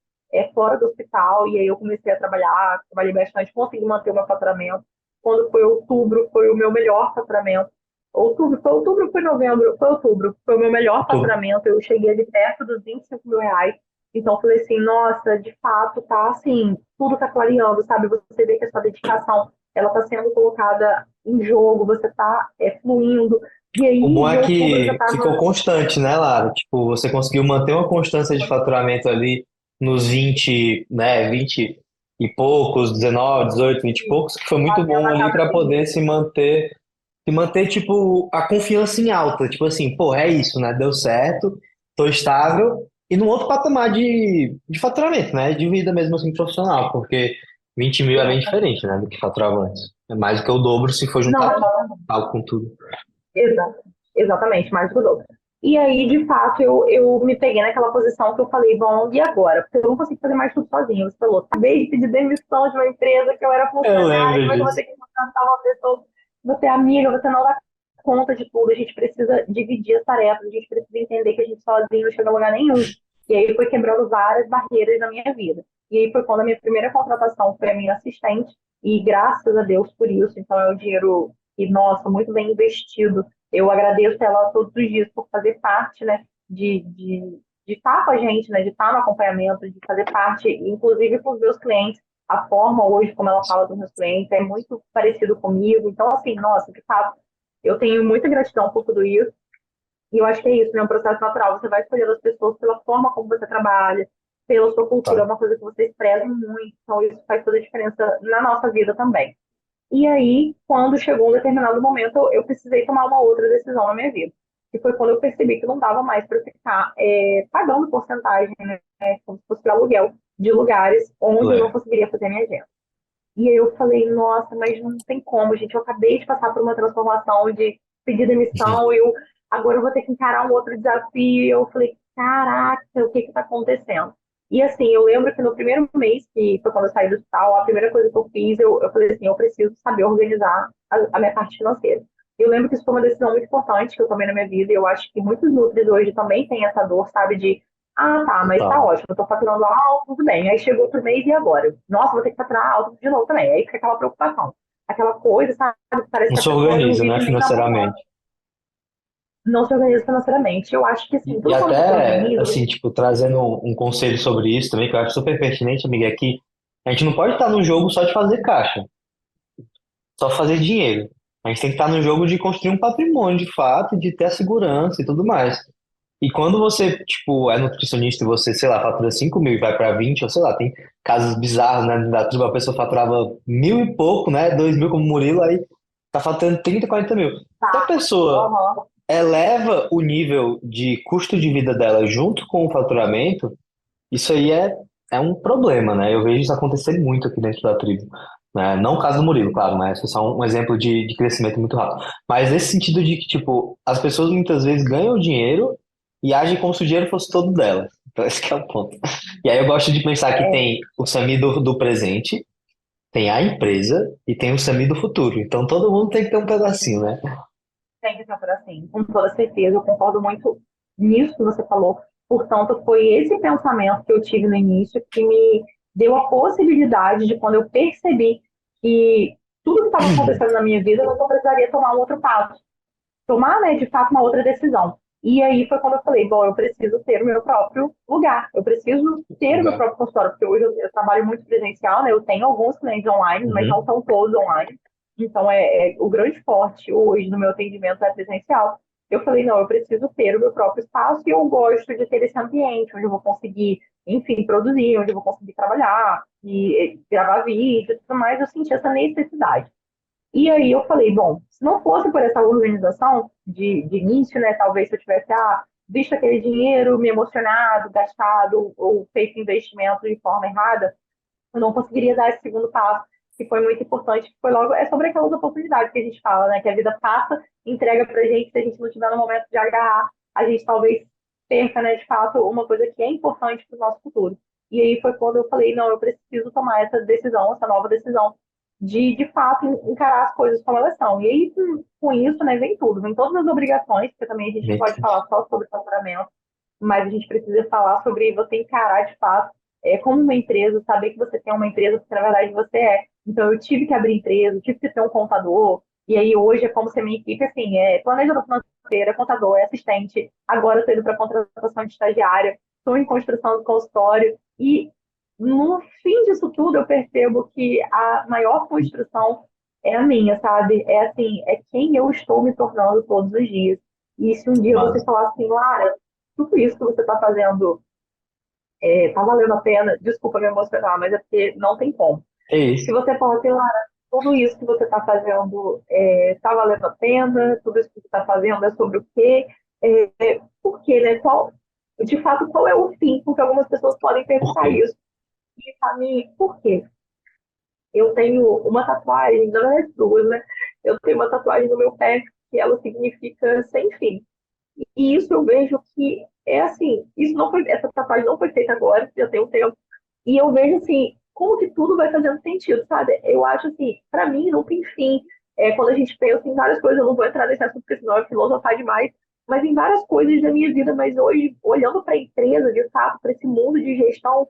fora do hospital, e aí eu comecei a trabalhar, trabalhei bastante, consegui manter o meu faturamento. Quando foi outubro, foi o meu melhor faturamento. Foi novembro, foi outubro, foi o meu melhor Tu- faturamento, eu cheguei ali perto dos 25 mil reais, então eu falei assim, nossa, de fato, tá assim, tudo tá clareando, sabe, você vê que a sua dedicação, ela tá sendo colocada em jogo, você tá fluindo, e O aí bom de é outubro eu já que ficou tava, constante, né, Lara? Tipo, você conseguiu manter uma constância de faturamento ali nos 20, né, 20 e poucos, 19, 18, 20 e poucos, que foi muito batendo bom na ali casa para dos poder 20. se manter e manter, tipo, a confiança em alta. Tipo assim, pô, é isso, né? Deu certo, tô estável. E num outro patamar de faturamento, né? De vida mesmo assim profissional, porque 20 mil é bem Exatamente. diferente, né? Do que faturava antes. É mais do que o dobro se for Não, juntar tudo, exatamente. algo com tudo. Exatamente, mais do que o dobro. E aí, de fato, eu me peguei naquela posição que eu falei, bom, e agora? Porque eu não consigo fazer mais tudo sozinho. Você falou, acabei de pedir demissão de uma empresa que eu era Eu funcionária, lembro como é que eu vou disso. ter que contratar uma pessoa? Você é amiga, você não dá conta de tudo, a gente precisa dividir as tarefas, a gente precisa entender que a gente sozinho não chega a lugar nenhum. E aí foi quebrando várias barreiras na minha vida. E aí foi quando a minha primeira contratação foi a minha assistente, e graças a Deus por isso, então é um dinheiro que, nossa, muito bem investido. Eu agradeço ela todos os dias por fazer parte, né, de estar com a gente, né, de estar no acompanhamento, de fazer parte, inclusive com os meus clientes. A forma hoje como ela fala dos meus clientes é muito parecido comigo. Então, assim, nossa, de fato, eu tenho muita gratidão por tudo isso. E eu acho que é isso, né? Um processo natural. Você vai escolhendo as pessoas pela forma como você trabalha, pela sua cultura, é Tá. uma coisa que vocês prezam muito. Então, isso faz toda a diferença na nossa vida também. E aí, quando chegou um determinado momento, eu precisei tomar uma outra decisão na minha vida. Que foi quando eu percebi que não dava mais para ficar pagando porcentagem, né, como se fosse aluguel, de lugares onde eu não É. conseguiria fazer minha agenda. E aí eu falei, nossa, mas não tem como, gente. Eu acabei de passar por uma transformação de pedir demissão, agora eu vou ter que encarar um outro desafio. Eu falei, caraca, o que que tá acontecendo? E assim, eu lembro que no primeiro mês, que foi quando eu saí do hospital, a primeira coisa que eu fiz, eu falei assim, eu preciso saber organizar a minha parte financeira. Eu lembro que isso foi uma decisão muito importante que eu tomei na minha vida, e eu acho que muitos núcleos hoje também têm essa dor, sabe, de ah, tá, mas tá Total. ótimo, eu tô faturando alto, tudo bem. Aí chegou outro mês e agora? Nossa, vou ter que faturar alto de novo também. Aí fica aquela preocupação. Aquela coisa, sabe? Parece Não que a se pessoa não organiza, né, vive nem na manhã, financeiramente. não se organiza financeiramente. Eu acho que, assim, E tudo quando você até, organiza, assim, tipo, trazendo um conselho sobre isso também, que eu acho super pertinente, amiga, é que a gente não pode estar no jogo só de fazer caixa, só fazer dinheiro. A gente tem que estar no jogo de construir um patrimônio, de fato, de ter a segurança e tudo mais. E quando você, tipo, é nutricionista e você, sei lá, fatura 5 mil e vai para 20 ou sei lá, tem casos bizarros, né? Da tribo, a pessoa faturava mil e pouco, né? 2 mil como Murilo, aí tá faturando 30, 40 mil. Se a tá, pessoa aham, eleva o nível de custo de vida dela junto com o faturamento, isso aí é um problema, né? Eu vejo isso acontecer muito aqui dentro da tribo. Né? Não o caso do Murilo, claro, mas é só um exemplo de crescimento muito rápido. Mas nesse sentido de que, tipo, as pessoas muitas vezes ganham dinheiro e agem como se o dinheiro fosse todo delas. Então, esse que é o ponto. E aí eu gosto de pensar que é, tem o Sami do presente, tem a empresa e tem o Sami do futuro. Então todo mundo tem que ter um pedacinho, né? tem que ser por assim, com toda certeza. Eu concordo muito nisso que você falou. Portanto, foi esse pensamento que eu tive no início que me deu a possibilidade de, quando eu percebi que tudo que estava acontecendo na minha vida, eu não precisaria tomar um outro passo, tomar, né, de fato, uma outra decisão. E aí foi quando eu falei, bom, eu preciso ter o meu próprio lugar, eu preciso ter o meu Lugar. próprio consultório, porque hoje eu trabalho muito presencial, né, eu tenho alguns clientes online, mas não Uhum. são todos online. Então, o grande forte hoje no meu atendimento é presencial. Eu falei, não, eu preciso ter o meu próprio espaço e eu gosto de ter esse ambiente onde eu vou conseguir, enfim, produzir, onde eu vou conseguir trabalhar e gravar vídeo e tudo mais. Eu senti essa necessidade. E aí eu falei, bom, se não fosse por essa organização de início, né, talvez se eu tivesse visto aquele dinheiro, me emocionado, gastado ou feito investimento de forma errada, eu não conseguiria dar esse segundo passo, que foi muito importante, que foi logo, é sobre aquelas oportunidades que a gente fala, né, que a vida passa, entrega pra gente, se a gente não tiver no momento de agarrar, a gente talvez perca, né, de fato, uma coisa que é importante para o nosso futuro. E aí foi quando eu falei, não, eu preciso tomar essa decisão, essa nova decisão, de fato, encarar as coisas como elas são. E aí, com isso, né, vem tudo, vem todas as obrigações, porque também a gente não pode falar só sobre faturamento, mas a gente precisa falar sobre você encarar, de fato, como uma empresa, saber que você tem uma empresa, porque na verdade você é. Então, eu tive que abrir empresa, tive que ter um contador, e aí hoje é como se a minha equipe, assim, é planejador financeiro, é contador, é assistente, agora eu estou indo para contratação de estagiária, estou em construção do consultório, e no fim disso tudo eu percebo que a maior construção é a minha, sabe? É assim, é quem eu estou me tornando todos os dias. E se um dia você Mas falar assim, Lara, tudo isso que você está fazendo tá valendo a pena, desculpa me emocionar, mas é porque não tem como. é Se isso. você falar assim, Lara, tudo isso que você está fazendo está valendo a pena? Tudo isso que você está fazendo é sobre o quê? Por quê, né? De fato, qual é o fim? Porque algumas pessoas podem Por perguntar quê? isso. E para mim, por quê? Eu tenho uma tatuagem, na verdade duas, né? Eu tenho uma tatuagem no meu pé que ela significa sem fim. E isso eu vejo que é assim, essa tatuagem não foi feita agora, já tem um tempo. E eu vejo assim, como que tudo vai fazendo sentido, sabe? Eu acho assim, para mim não tem fim. Quando a gente pensa em várias coisas, eu não vou entrar nesse assunto porque senão é filosofar demais, mas em várias coisas da minha vida, mas hoje, olhando para a empresa, de fato, para esse mundo de gestão,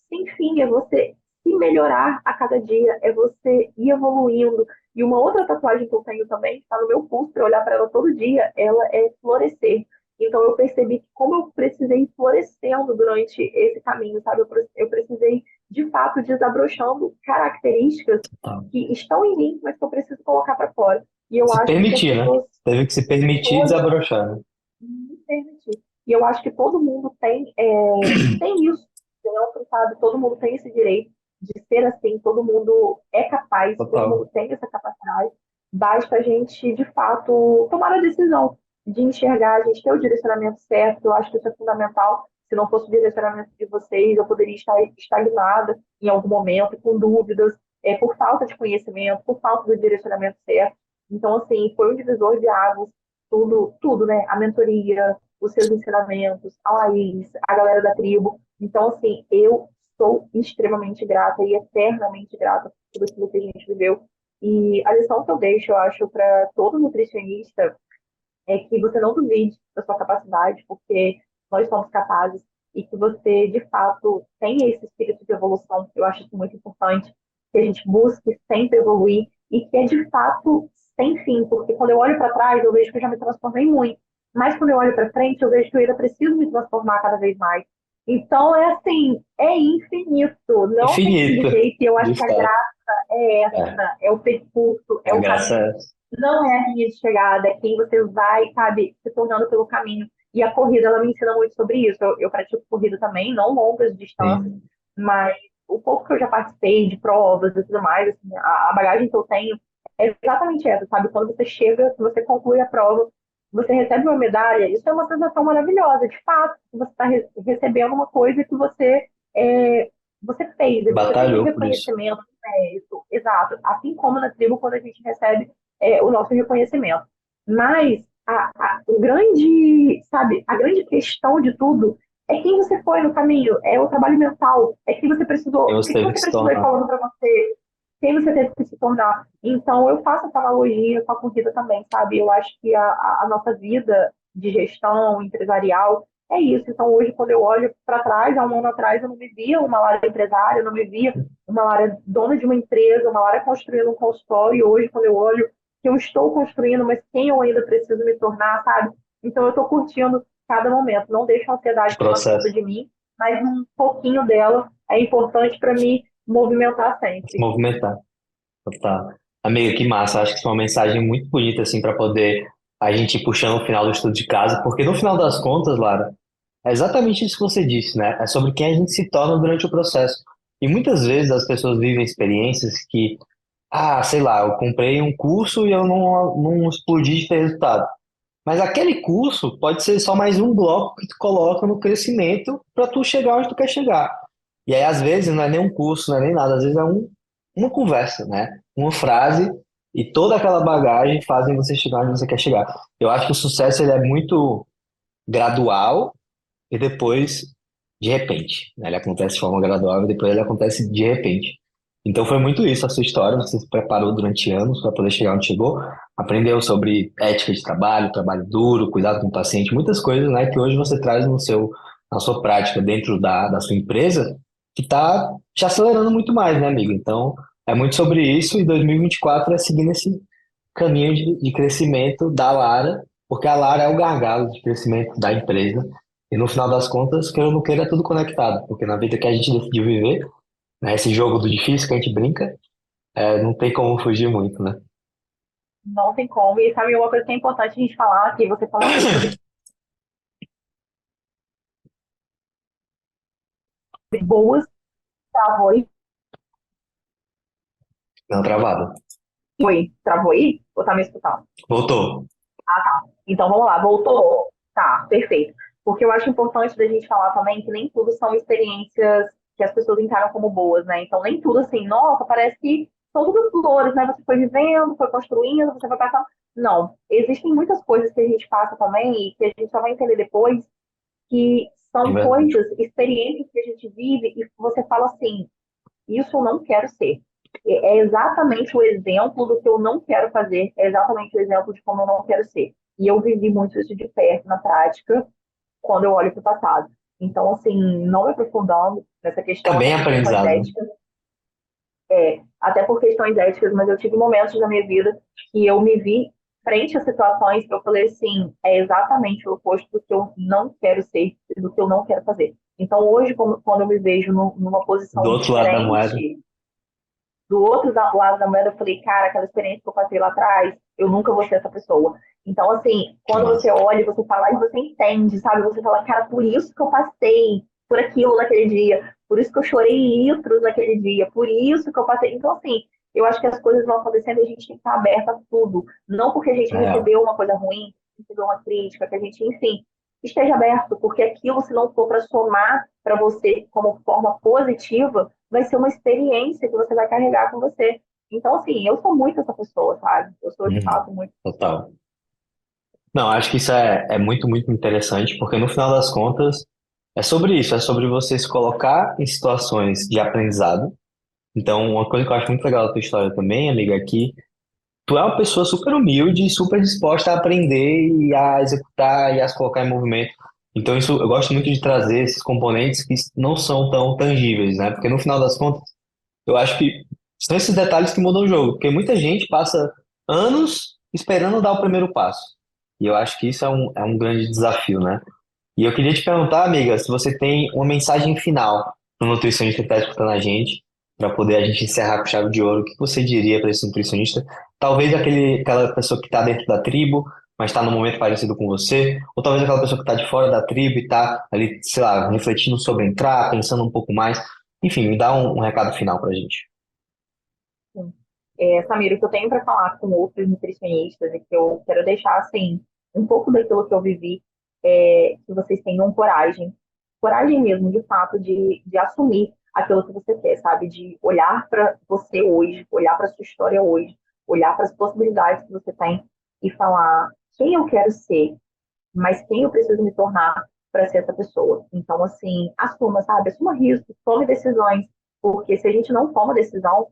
sem fim, é você se melhorar a cada dia, é você ir evoluindo. E uma outra tatuagem que eu tenho também, que está no meu pulso, para olhar para ela todo dia, ela é florescer. Então eu percebi que como eu precisei ir florescendo durante esse caminho, sabe? Eu precisei, de fato, desabrochando características Tá. que estão em mim, mas que eu preciso colocar para fora. E eu Se acho que as permitir, né? pessoas Teve que se permitir todas desabrochar, né? me permitir. E eu acho que todo mundo tem isso dentro, sabe? Todo mundo tem esse direito de ser assim, todo mundo é capaz, todo mundo Total. tem essa capacidade. Basta a gente, de fato, tomar a decisão de enxergar, a gente ter o direcionamento certo, eu acho que isso é fundamental. Se não fosse o direcionamento de vocês, eu poderia estar estagnada em algum momento, com dúvidas, por falta de conhecimento, por falta do direcionamento certo. Então, assim, foi um divisor de águas tudo, né? A mentoria, os seus ensinamentos, a Laís, a galera da tribo. Então, assim, eu sou extremamente grata e eternamente grata por tudo aquilo que a gente viveu. E a lição que eu deixo, eu acho, para todo nutricionista é que você não duvide da sua capacidade, porque nós somos capazes e que você, de fato, tenha esse espírito de evolução. Eu acho isso muito importante, que a gente busque sempre evoluir e que é, de fato, sem fim, porque quando eu olho para trás, eu vejo que eu já me transformei muito, mas quando eu olho para frente, eu vejo que eu ainda preciso me transformar cada vez mais. Então, é assim, é infinito, não tem Infinito, jeito, e eu de acho que a fato. graça é É, essa, é o percurso, é a o graça caminho, é não é a linha de chegada, é quem você vai, sabe, se tornando pelo caminho. E a corrida, ela me ensina muito sobre isso. Eu pratico corrida também, não longas distâncias, sim. mas o pouco que eu já participei de provas e tudo mais, assim, a bagagem que eu tenho é exatamente essa, sabe? Quando você chega, se você conclui a prova, você recebe uma medalha, isso é uma sensação maravilhosa. De fato, você está recebendo uma coisa que é, você fez, e você tem um Batalhou por isso. reconhecimento, isso, exato. Assim como na tribo, quando a gente recebe o nosso reconhecimento. Mas sabe, a grande questão de tudo é quem você foi no caminho, é o trabalho mental, é quem você Quem precisou, o você que teve que você se precisou ir tornar. falando para você, quem você teve que se tornar. Então, eu faço essa analogia com a corrida também, sabe? Eu acho que a nossa vida de gestão empresarial é isso. Então, hoje, quando eu olho para trás, há um ano atrás, eu não me via uma Lara empresária, eu não me via uma Lara dona de uma empresa, uma Lara construindo um consultório. E hoje, quando eu olho que eu estou construindo, mas quem eu ainda preciso me tornar, sabe? Então, eu estou curtindo cada momento. Não deixo a Esse ansiedade tomar conta processo, de mim, mas um pouquinho dela é importante para me movimentar se sempre. movimentar. Tá. Amiga, que massa. Acho que isso é uma mensagem muito bonita, assim, para poder a gente ir puxando o final do estudo de casa, porque no final das contas, Lara, é exatamente isso que você disse, né? É sobre quem a gente se torna durante o processo. E muitas vezes as pessoas vivem experiências que, sei lá, eu comprei um curso e eu não explodi de ter resultado. Mas aquele curso pode ser só mais um bloco que tu coloca no crescimento para tu chegar onde tu quer chegar. E aí, às vezes, não é nem um curso, não é nem nada, às vezes é uma conversa, né? Uma frase e toda aquela bagagem fazem você chegar onde você quer chegar. Eu acho que o sucesso ele é muito gradual e depois de repente, né? Ele acontece de forma gradual e depois ele acontece de repente. Então foi muito isso a sua história, você se preparou durante anos para poder chegar onde chegou, aprendeu sobre ética de trabalho, trabalho duro, cuidado com o paciente, muitas coisas, né, que hoje você traz na sua prática dentro da sua empresa, que está te acelerando muito mais, né, amigo? Então é muito sobre isso e 2024 é seguir nesse caminho de crescimento da Lara, porque a Lara é o gargalo de crescimento da empresa. E no final das contas, queira ou não queira, é tudo conectado, porque na vida que a gente decidiu viver, né, esse jogo do difícil que a gente brinca, não tem como fugir muito, né? Não tem como. E sabe uma coisa que é importante a gente falar, que você falou muito sobre boas, travou Não, travado. Oi, travou aí? Ou tá me escutando? Voltou. Ah, tá. Então vamos lá, voltou? Tá, perfeito. Porque eu acho importante da gente falar também que nem tudo são experiências que as pessoas encaram como boas, né? Então nem tudo assim, nossa, parece que são tudo flores, né? Você foi vivendo, foi construindo, você vai passando. Não, existem muitas coisas que a gente passa também e que a gente só vai entender depois que É são verdade. coisas, experiências que a gente vive e você fala assim, isso eu não quero ser. É exatamente o exemplo do que eu não quero fazer, é exatamente o exemplo de como eu não quero ser. E eu vivi muito isso de perto, na prática, quando eu olho para o passado. Então, assim, não me aprofundando nessa É questão, até bem por questões aprendizado, né? éticas, até por questões éticas, mas eu tive momentos da minha vida que eu me vi frente a situações que eu falei assim, é exatamente o oposto do que eu não quero ser, do que eu não quero fazer. Então, hoje, quando eu me vejo numa Do posição outro lado da moeda. diferente, do outro lado da moeda, eu falei, cara, aquela experiência que eu passei lá atrás, eu nunca vou ser essa pessoa. Então, assim, Que quando massa. você olha, você fala e você entende, sabe? Você fala, cara, por isso que eu passei por aquilo naquele dia, por isso que eu chorei litros naquele dia, por isso que eu passei. Então, assim, eu acho que as coisas vão acontecendo e a gente tem que estar aberta a tudo. Não porque a gente É real. recebeu uma coisa ruim, recebeu uma crítica, que a gente, enfim, esteja aberto, porque aquilo, se não for para somar para você como forma positiva, vai ser uma experiência que você vai carregar com você. Então, assim, eu sou muito essa pessoa, sabe? Eu sou, de Uhum. fato, muito. Total. Não, acho que isso é muito, muito interessante, porque no final das contas é sobre isso, é sobre você se colocar em situações de aprendizado. Então, uma coisa que eu acho muito legal da tua história também, amiga, é que tu é uma pessoa super humilde e super disposta a aprender e a executar e a se colocar em movimento. Então, isso eu gosto muito de trazer esses componentes que não são tão tangíveis, né? Porque no final das contas, eu acho que são esses detalhes que mudam o jogo, porque muita gente passa anos esperando dar o primeiro passo. E eu acho que isso é um grande desafio, né? E eu queria te perguntar, amiga, se você tem uma mensagem final para o nutricionista que está escutando a gente, para poder a gente encerrar com chave de ouro, o que você diria para esse nutricionista? Talvez aquela pessoa que está dentro da tribo, mas está num momento parecido com você, ou talvez aquela pessoa que está de fora da tribo e está ali, sei lá, refletindo sobre entrar, pensando um pouco mais. Enfim, me dá um recado final para a gente. Assim, Samir, o que eu tenho para falar com outros nutricionistas e que eu quero deixar, assim, um pouco daquilo que eu vivi, é que vocês tenham coragem, coragem mesmo, de fato, de assumir aquilo que você quer, sabe? De olhar para você hoje, olhar para sua história hoje, olhar para as possibilidades que você tem e falar quem eu quero ser, mas quem eu preciso me tornar para ser essa pessoa. Então, assim, assuma, sabe? Assuma riscos, tome decisões, porque se a gente não toma decisão,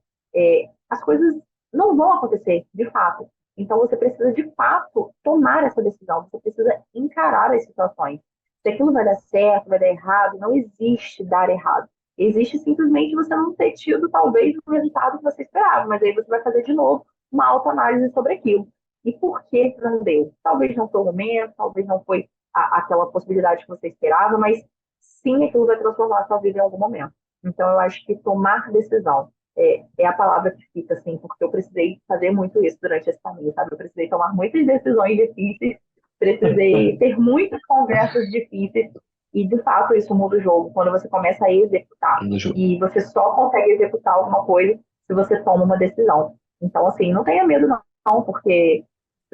as coisas não vão acontecer, de fato. Então, você precisa, de fato, tomar essa decisão, você precisa encarar as situações. Se aquilo vai dar certo, vai dar errado, não existe dar errado. Existe simplesmente você não ter tido, talvez, o resultado que você esperava, mas aí você vai fazer de novo uma autoanálise sobre aquilo. E por que não deu? Talvez não foi o momento, talvez não foi aquela possibilidade que você esperava, mas sim aquilo vai transformar a sua vida em algum momento. Então, eu acho que tomar decisão é a palavra que fica, assim, porque eu precisei fazer muito isso durante esse caminho, sabe? Eu precisei tomar muitas decisões difíceis, precisei ter muitas conversas difíceis, e de fato isso muda o jogo, quando você começa a executar. No jogo. E você só consegue executar alguma coisa se você toma uma decisão. Então, assim, não tenha medo, não, porque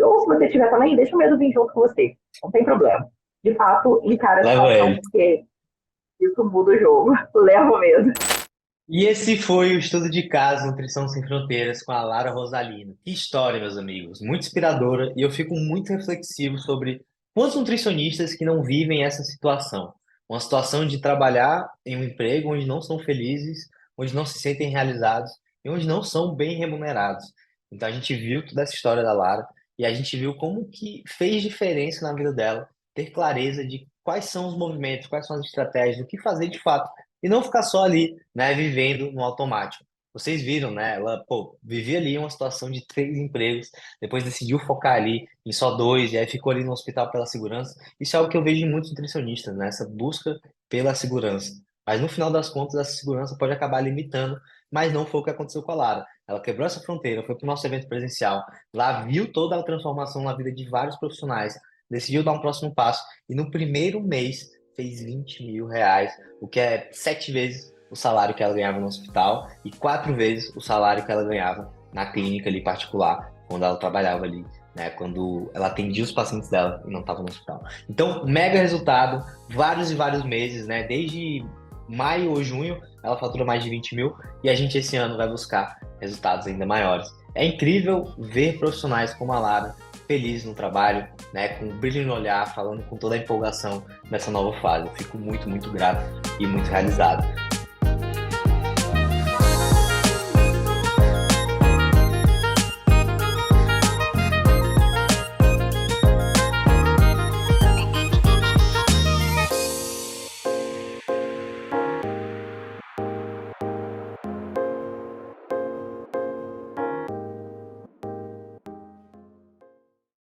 ou se você tiver também, deixa o medo vir junto com você. Não tem problema. De fato, encara a Leva situação, ele. porque isso muda o jogo. Leva o medo. E esse foi o estudo de caso Nutrição Sem Fronteiras com a Lara Rosalino. Que história, meus amigos, muito inspiradora e eu fico muito reflexivo sobre quantos nutricionistas que não vivem essa situação. Uma situação de trabalhar em um emprego onde não são felizes, onde não se sentem realizados e onde não são bem remunerados. Então a gente viu toda essa história da Lara e a gente viu como que fez diferença na vida dela ter clareza de quais são os movimentos, quais são as estratégias, o que fazer de fato e não ficar só ali, né, vivendo no automático. Vocês viram, né? Ela, pô, vivia ali uma situação de 3 empregos, depois decidiu focar ali em só dois, e aí ficou ali no hospital pela segurança. Isso é algo que eu vejo em muitos nutricionistas, né? Essa busca pela segurança. Mas no final das contas, essa segurança pode acabar limitando, mas não foi o que aconteceu com a Lara. Ela quebrou essa fronteira, foi para o nosso evento presencial, lá viu toda a transformação na vida de vários profissionais, decidiu dar um próximo passo, e no primeiro mês fez R$ 20.000, o que é 7 vezes o salário que ela ganhava no hospital e 4 vezes o salário que ela ganhava na clínica ali particular, quando ela trabalhava ali, né? Quando ela atendia os pacientes dela e não estava no hospital. Então, mega resultado, vários e vários meses, né? Desde maio ou junho, ela fatura mais de 20 mil e a gente esse ano vai buscar resultados ainda maiores. É incrível ver profissionais como a Lara felizes no trabalho, né, com um brilho no olhar, falando com toda a empolgação nessa nova fase. Eu fico muito, muito grato e muito realizado.